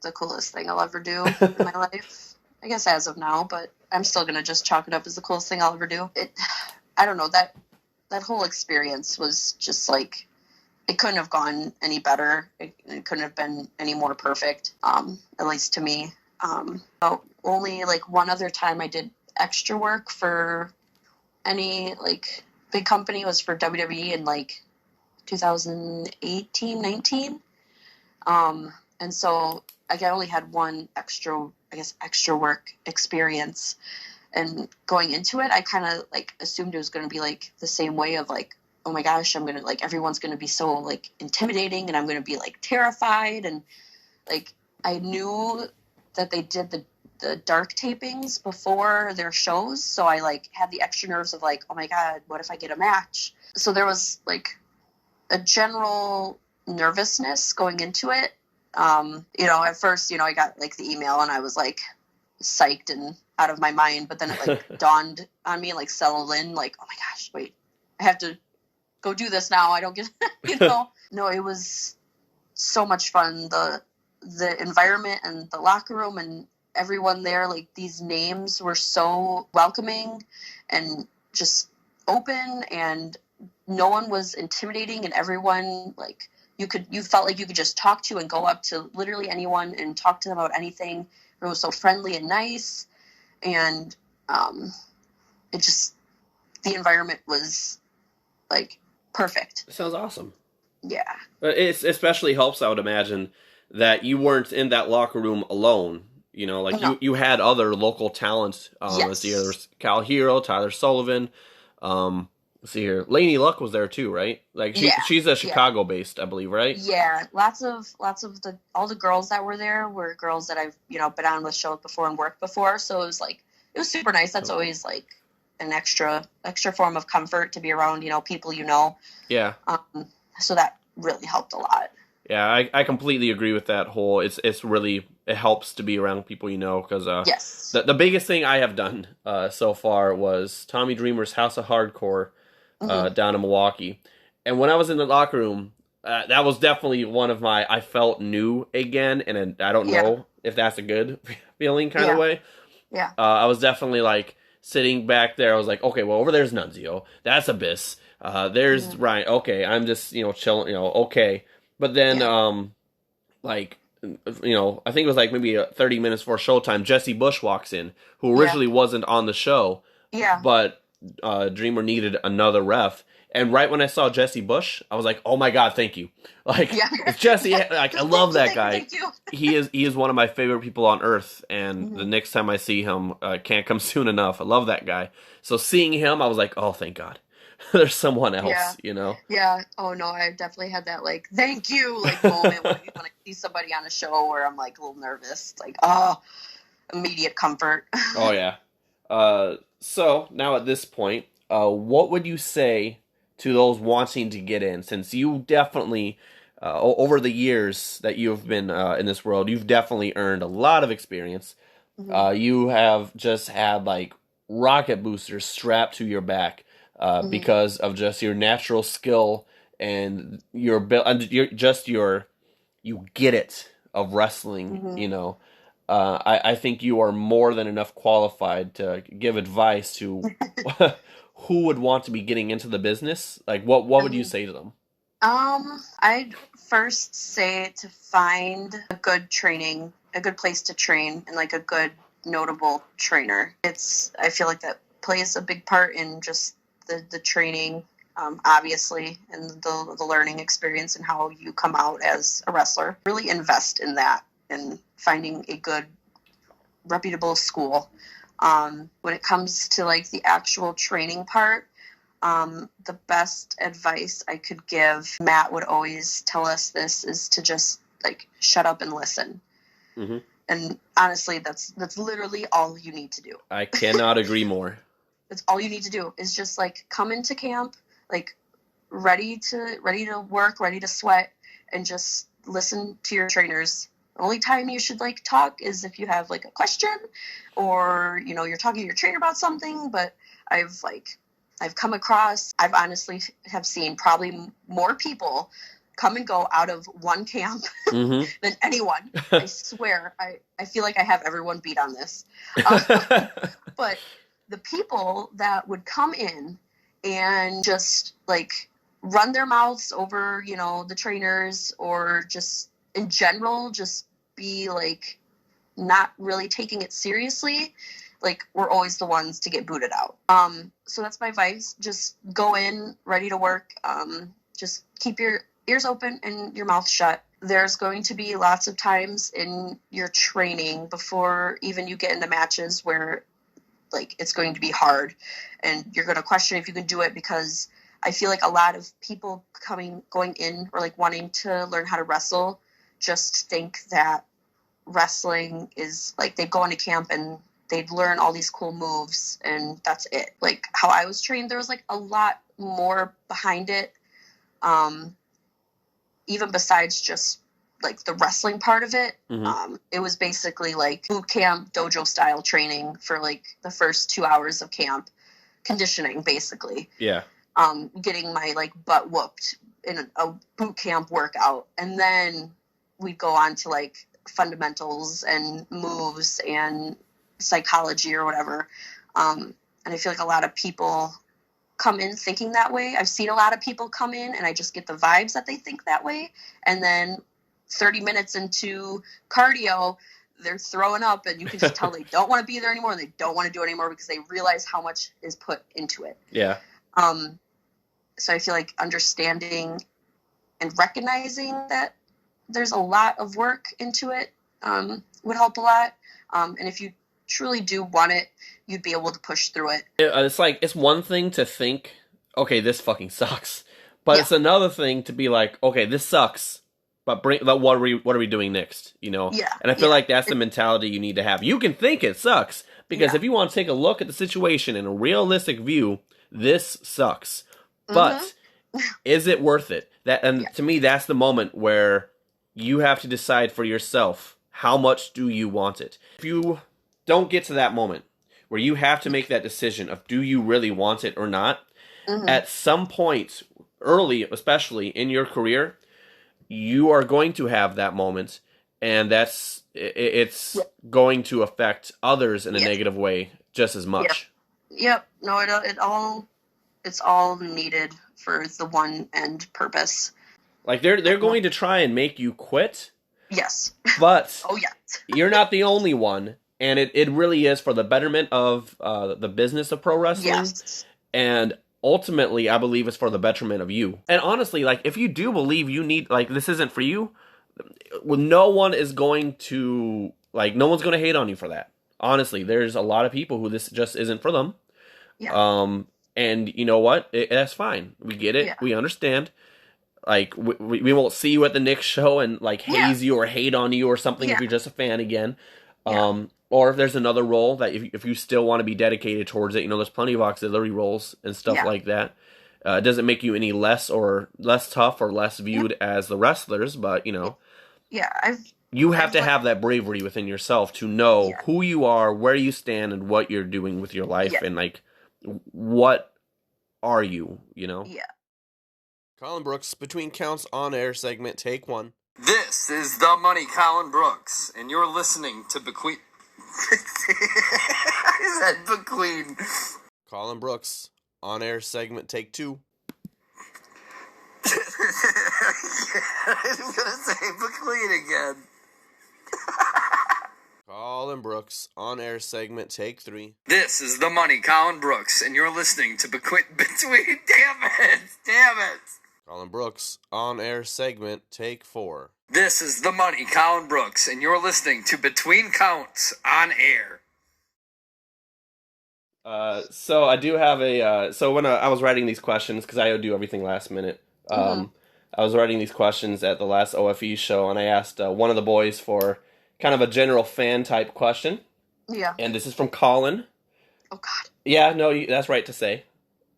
C: the coolest thing I'll ever do in my life. I guess as of now, but I'm still going to just chalk it up as the coolest thing I'll ever do. I don't know, that whole experience was just, like, it couldn't have gone any better. It couldn't have been any more perfect, at least to me. Only, like, one other time I did extra work for any, like, big company was for WWE in, like, 2018, 19. And so, like, I only had one extra work experience. And going into it, I kind of, like, assumed it was going to be, like, the same way of, like, oh my gosh, I'm going to, like, everyone's going to be so, like, intimidating, and I'm going to be, like, terrified. And, like, I knew that they did the dark tapings before their shows. So I, like, had the extra nerves of, like, oh my God, what if I get a match? So there was, like, a general nervousness going into it. At first, I got, like, the email and I was, like, psyched and out of my mind, but then it, like, dawned on me and, like, settled in, like, oh my gosh, wait, I have to go do this now. I don't get, No, it was so much fun. The environment and the locker room and everyone there, like, these names were so welcoming and just open, and no one was intimidating, and everyone, like, you felt like you could just talk to and go up to literally anyone and talk to them about anything. It was so friendly and nice, and it just, the environment was like perfect.
B: It sounds awesome.
C: Yeah.
B: It especially helps, I would imagine, that you weren't in that locker room alone. You know, like
C: No.
B: you had other local talent.
C: Yes.
B: Let's see here, there was Cal Hero, Tyler Sullivan. Let's see here, Lainey Luck was there too, right? Like she's a Chicago based, I believe, right?
C: Yeah, lots of all the girls that were there were girls that I've been on with shows before and worked before. So it was super nice. That's always like an extra form of comfort to be around people
B: Yeah.
C: So that really helped a lot.
B: Yeah, I completely agree with that whole. It's really, it helps to be around people because
C: yes.
B: The biggest thing I have done so far was Tommy Dreamer's House of Hardcore down in Milwaukee, and when I was in the locker room, that was definitely one of my, I felt new again, and I don't know if that's a good feeling kind of way.
C: Yeah.
B: I was definitely like sitting back there. I was like, okay, well, over there's Nunzio, that's Abyss. There's Ryan. Okay, I'm just chilling. Okay. But then, I think it was like maybe 30 minutes before showtime, Jesse Bush walks in, who originally wasn't on the show.
C: Yeah.
B: But Dreamer needed another ref. And right when I saw Jesse Bush, I was like, oh my God, thank you. Like, it's Jesse, like, I love that guy.
C: Thank you.
B: He is one of my favorite people on earth. And the next time I see him, can't come soon enough. I love that guy. So seeing him, I was like, oh, thank God. There's someone else,
C: Yeah. Oh no, I definitely had that like thank you like moment when I see somebody on a show where I'm like a little nervous, like immediate comfort.
B: Oh yeah. So now at this point, what would you say to those wanting to get in? Since you definitely over the years that you've been in this world, you've definitely earned a lot of experience. You have just had like rocket boosters strapped to your back. Because of just your natural skill and you get it of wrestling, I think you are more than enough qualified to give advice to who would want to be getting into the business. Like, what would you say to them?
C: I'd first say to find a good place to train, and like a good notable trainer. I feel like that plays a big part in just the training, obviously, and the learning experience and how you come out as a wrestler. Really invest in that and finding a good, reputable school. When it comes to like the actual training part, the best advice I could give, Matt would always tell us this, is to just like shut up and listen. And honestly, that's literally all you need to do.
B: I cannot agree more.
C: That's all you need to do is just like come into camp, like ready to work, ready to sweat, and just listen to your trainers. The only time you should like talk is if you have like a question or, you're talking to your trainer about something. But I've come across, I've honestly have seen probably more people come and go out of one camp than anyone. I swear. I feel like I have everyone beat on this. But the people that would come in and just like run their mouths over, the trainers, or just in general, just be like not really taking it seriously, like we're always the ones to get booted out. So that's my advice. Just go in ready to work. Just keep your ears open and your mouth shut. There's going to be lots of times in your training before even you get into matches where like it's going to be hard and you're going to question if you can do it, because I feel like a lot of people going in or like wanting to learn how to wrestle just think that wrestling is like they'd go into camp and they'd learn all these cool moves and that's it. Like how I was trained, there was like a lot more behind it. Even besides just like the wrestling part of it. It was basically like boot camp, dojo style training for like the first 2 hours of camp, conditioning basically.
B: Yeah.
C: Getting my like butt whooped in a boot camp workout. And then we'd go on to like fundamentals and moves and psychology or whatever. And I feel like a lot of people come in thinking that way. I've seen a lot of people come in and I just get the vibes that they think that way. And then 30 minutes into cardio, they're throwing up and you can just tell they don't want to be there anymore and they don't want to do it anymore because they realize how much is put into it.
B: Yeah.
C: So I feel like understanding and recognizing that there's a lot of work into it would help a lot. And if you truly do want it, you'd be able to push through it.
B: It's like, it's one thing to think, okay, this fucking sucks. But it's another thing to be like, okay, this sucks, but what are we doing next? You know?
C: Yeah.
B: And I feel like that's the mentality you need to have. You can think it sucks, because if you want to take a look at the situation in a realistic view, this sucks. But is it worth it? To me, that's the moment where you have to decide for yourself, how much do you want it? If you don't get to that moment where you have to make that decision of do you really want it or not, at some point, early especially in your career, you are going to have that moment, and it's going to affect others in a negative way just as much.
C: Yep. No, it's all needed for the one end purpose.
B: Like they're going to try and make you quit.
C: Yes.
B: But
C: oh yeah.
B: You're not the only one, and it really is for the betterment of the business of pro wrestling.
C: Yes.
B: And ultimately, I believe it's for the betterment of you. And honestly, like, if you do believe you need, like, this isn't for you, well, no one's going to hate on you for that. Honestly, there's a lot of people who this just isn't for them.
C: Yeah.
B: And you know what? That's fine. We get it. Yeah. We understand. Like, we won't see you at the next show and, like, haze you or hate on you or something if you're just a fan again. Or if there's another role that if you still want to be dedicated towards it, you know, there's plenty of auxiliary roles and stuff like that. It doesn't make you any less tough or less viewed as the wrestlers, but, you know.
C: Yeah,
B: you have to have that bravery within yourself to know who you are, where you stand, and what you're doing with your life, and, like, what are you, you know?
C: Yeah.
B: Colin Brooks, Between Counts on Air segment, take one.
E: This is the Money, Colin Brooks, and you're listening to Bequeen. I said Bequeen.
B: Colin Brooks, on air segment, take two.
E: I was gonna say Bequeen again.
B: Colin Brooks, on air segment, take three.
E: This is the Money, Colin Brooks, and you're listening to Between. Damn it.
B: Colin Brooks, on air segment, take four.
E: This is the Money, Colin Brooks, and you're listening to Between Counts on Air.
B: So I do have so when I was writing these questions, because I do everything last minute, I was writing these questions at the last OFE show, and I asked one of the boys for kind of a general fan type question.
C: Yeah.
B: And this is from Colin.
C: Oh, God.
B: Yeah, no, that's right to say.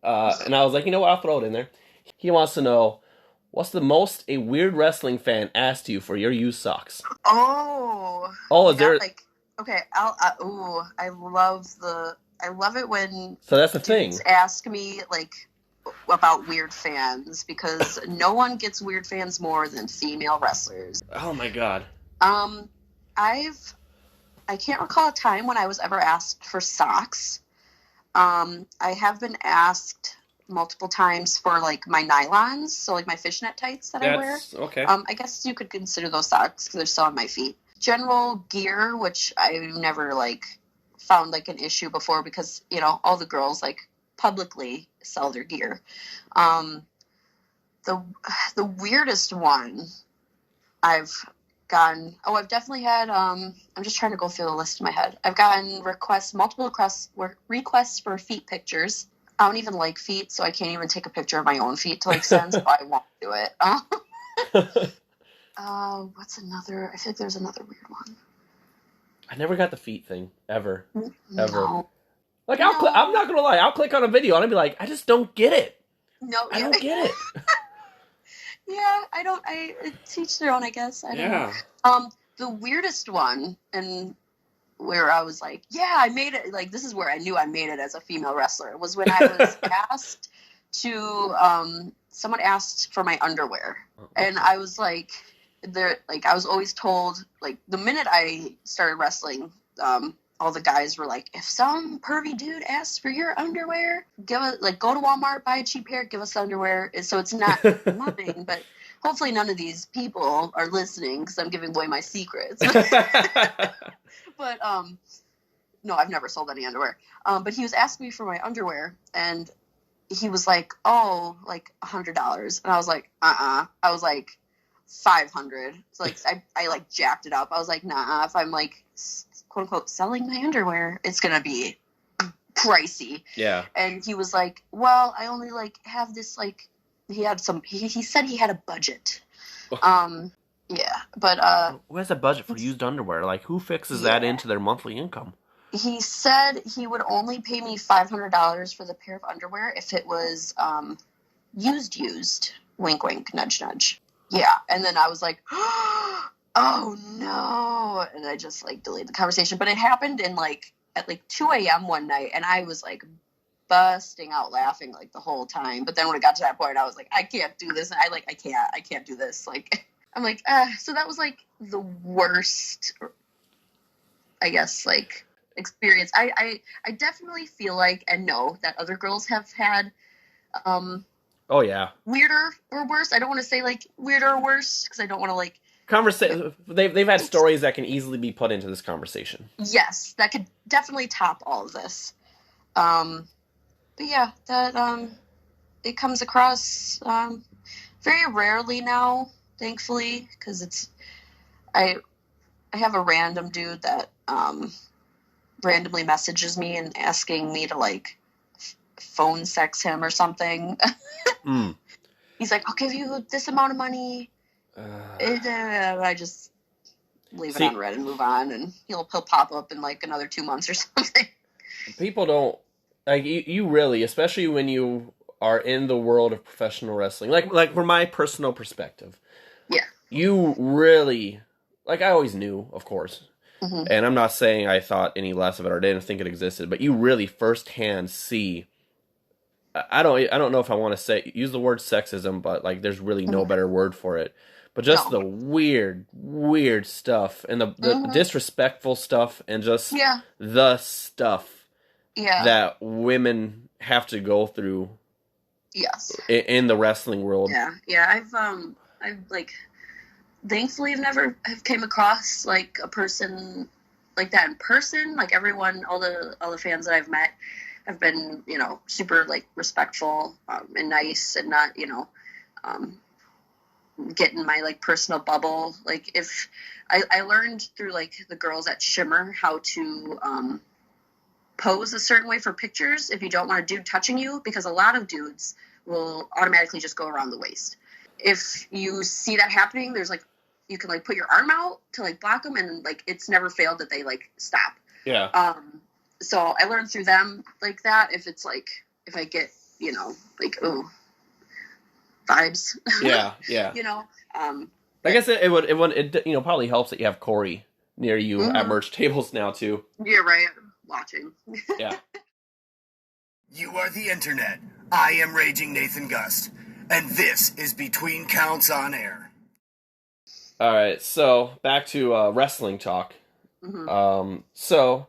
B: And I was like, you know what, I'll throw it in there. He wants to know, what's the most a weird wrestling fan asked you for your used socks?
C: Oh,
B: is there...
C: Like, okay, I love it when...
B: So that's the thing.
C: Ask me, like, about weird fans, because no one gets weird fans more than female wrestlers.
B: Oh, my God.
C: I can't recall a time when I was ever asked for socks. I have been asked multiple times for, like, my nylons, so, like, my fishnet tights that I wear.
B: Okay.
C: I guess you could consider those socks because they're still on my feet. General gear, which I've never, like, found, like, an issue before because, you know, all the girls, like, publicly sell their gear. The weirdest one I've gotten... Oh, I've definitely had... I'm just trying to go through the list in my head. I've gotten multiple requests for feet pictures. I don't even like feet, so I can't even take a picture of my own feet to, like, send, so I won't do it. What's another? I think there's another weird one.
B: I never got the feet thing, ever.
C: No.
B: Ever. Like, I'm not gonna lie, I'll click on a video and I'll be like, I just don't get it.
C: No.
B: I don't get it.
C: Yeah, I teach their own, I guess. I don't know. The weirdest one, and where I was like, yeah, I made it, like, this is where I knew I made it as a female wrestler, was when I was asked to, someone asked for my underwear. And I was like, I was always told, like, the minute I started wrestling, all the guys were like, if some pervy dude asks for your underwear, go to Walmart, buy a cheap pair, give us the underwear. And so it's not mine, but hopefully none of these people are listening because I'm giving away my secrets. But, no, I've never sold any underwear. But he was asking me for my underwear, and he was like, oh, like $100. And I was like, I was like, 500. So like, I like jacked it up. I was like, nah, if I'm like, quote unquote, selling my underwear, it's going to be pricey.
B: Yeah.
C: And he was like, well, I only like have this, like, he said he had a budget. Yeah, but
B: who has a budget for used underwear? Like, who fixes that into their monthly income?
C: He said he would only pay me $500 for the pair of underwear if it was used. Wink, wink, nudge, nudge. Yeah, and then I was like, oh no, and I just like delayed the conversation. But it happened at 2 a.m. one night, and I was like busting out laughing like the whole time. But then when it got to that point, I was like, I can't do this. And I can't do this. Like, I'm like, so that was like the worst, I guess, like, experience. I definitely feel like and know that other girls have had
B: oh yeah,
C: weirder or worse. I don't want to say like weirder or worse because I don't want to like
B: they've had stories that can easily be put into this conversation.
C: Yes, that could definitely top all of this. But yeah, that it comes across very rarely now, thankfully, because I have a random dude that randomly messages me and asking me to like phone sex him or something. He's like, I'll give you this amount of money. I just leave it on red and move on, and he'll pop up in like another 2 months or something.
B: People don't like you really, especially when you are in the world of professional wrestling. Like from my personal perspective,
C: yeah,
B: you really, like, I always knew, of course.
C: Mm-hmm.
B: And I'm not saying I thought any less of it or didn't think it existed, but you really firsthand see. I don't know if I want to use the word sexism, but like there's really no better word for it. But just the weird stuff and the disrespectful stuff and just the stuff that women have to go through.
C: Yes.
B: In the wrestling world.
C: Yeah. I've like, thankfully I've never came across like a person like that in person. Like everyone, all the fans that I've met have been, super like respectful and nice, and not, get in my like personal bubble. Like if I learned through like the girls at Shimmer how to pose a certain way for pictures if you don't want a dude touching you, because a lot of dudes will automatically just go around the waist. If you see that happening, there's like, you can like put your arm out to like block them, and like it's never failed that they like stop.
B: Yeah.
C: So I learned through them like that. If it's like, if I get, like, ooh, vibes.
B: Yeah. I guess it would probably helps that you have Corey near you at merch tables now too.
C: Yeah, right. Watching.
B: Yeah.
F: You are the internet. I am Raging Nathan Gust, and this is Between Counts on Air.
B: All right, so back to wrestling talk. So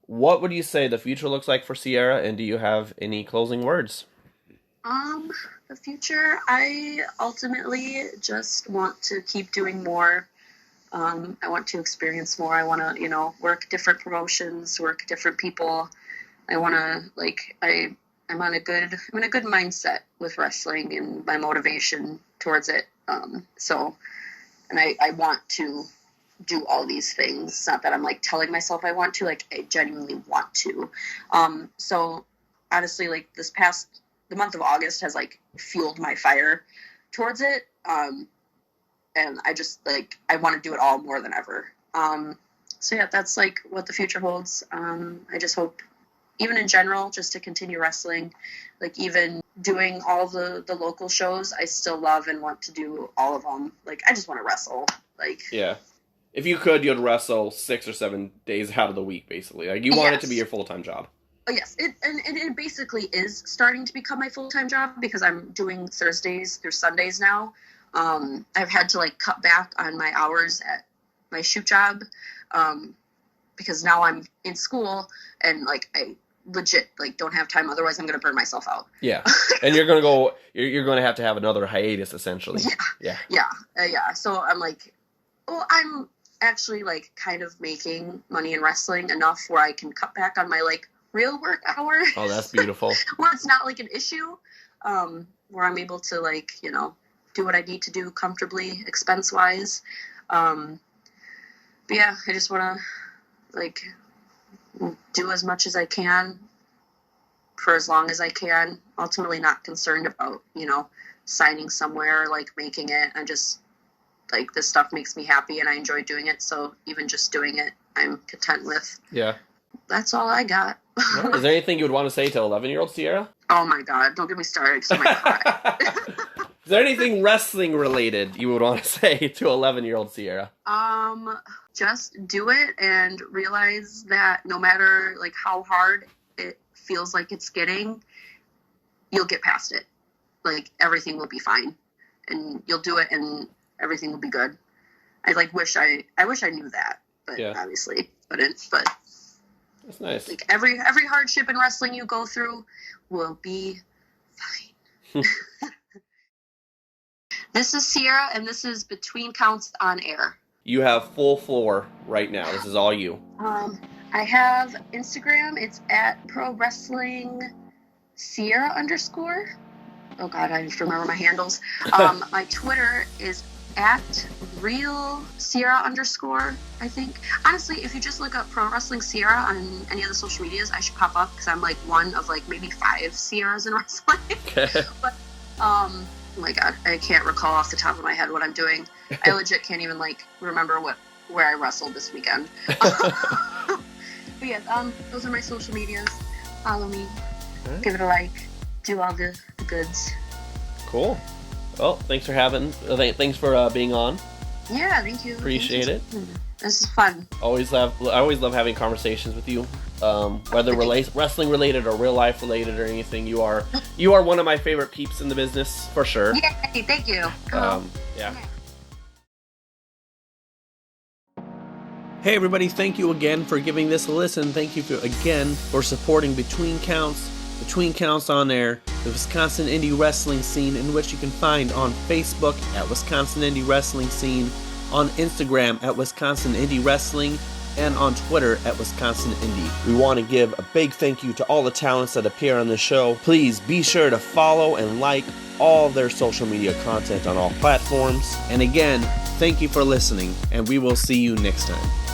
B: what would you say the future looks like for Sierra, and do you have any closing words?
C: The future, I ultimately just want to keep doing more. I want to experience more. I want to, work different promotions, work different people. I want to, like, I'm in a good mindset with wrestling and my motivation towards it. And I want to do all these things. It's not that I'm like telling myself I want to, like I genuinely want to. So honestly, like the month of August has like fueled my fire towards it. And I just like, I want to do it all more than ever. So yeah, that's like what the future holds. I just hope, even in general, just to continue wrestling, like even doing all the local shows, I still love and want to do all of them. Like, I just want to wrestle. Like,
B: yeah. If you could, you'd wrestle 6 or 7 days out of the week, basically. Like, you want it to be your full-time job.
C: Oh, yes. It basically is starting to become my full-time job because I'm doing Thursdays through Sundays now. I've had to, like, cut back on my hours at my shoot job because now I'm in school and like I legit like don't have time. Otherwise, I'm gonna burn myself out.
B: Yeah, and you're gonna have to have another hiatus essentially.
C: Yeah. So I'm like, well, I'm actually like kind of making money in wrestling enough where I can cut back on my like real work hours.
B: Oh, that's beautiful.
C: Where it's not like an issue, where I'm able to like, you know, do what I need to do comfortably, expense wise. But yeah, I just want to like do as much as I can for as long as I can. Ultimately not concerned about, you know, signing somewhere, like making it. I just like this stuff makes me happy and I enjoy doing it. So even just doing it, I'm content with.
B: Yeah.
C: That's all I got.
B: Is there anything you would want to say to 11-year-old Sierra?
C: Oh my God, don't get me started because I might cry.
B: Is there anything wrestling related you would want to say to 11-year-old Sierra?
C: Just do it and realize that no matter like how hard it feels like it's getting, you'll get past it. Like everything will be fine and you'll do it and everything will be good. I like wish I knew that, but
B: yeah.
C: Obviously couldn't. But
B: that's nice.
C: Like every hardship in wrestling you go through will be fine. This is Sierra, and this is Between Counts on Air.
B: You have full floor right now. This is all you.
C: I have Instagram. It's at Pro Wrestling Sierra _. Oh God, I have to remember my handles. My Twitter is at Real Sierra _. I think honestly, if you just look up Pro Wrestling Sierra on any of the social medias, I should pop up because I'm like one of like maybe 5 Sierras in wrestling.
B: Okay.
C: But oh my God, I can't recall off the top of my head what I'm doing. I legit can't even like remember where I wrestled this weekend. But yes, those are my social medias. Follow me, give it a like, do all the goods.
B: Cool. Well, thanks for being on.
C: Yeah, thank you.
B: Appreciate it.
C: This is fun.
B: I always love having conversations with you, whether wrestling related or real life related or anything. You are one of my favorite peeps in the business for sure.
C: Yay, thank you.
B: Yeah. Hey everybody, thank you again for giving this a listen. Thank you again for supporting Between Counts on Air, the Wisconsin indie wrestling scene, in which you can find on Facebook at Wisconsin Indie Wrestling Scene, on Instagram at Wisconsin Indie Wrestling, and on Twitter at Wisconsin Indie. We want to give a big thank you to all the talents that appear on the show. Please be sure to follow and like all their social media content on all platforms. And again, thank you for listening, and we will see you next time.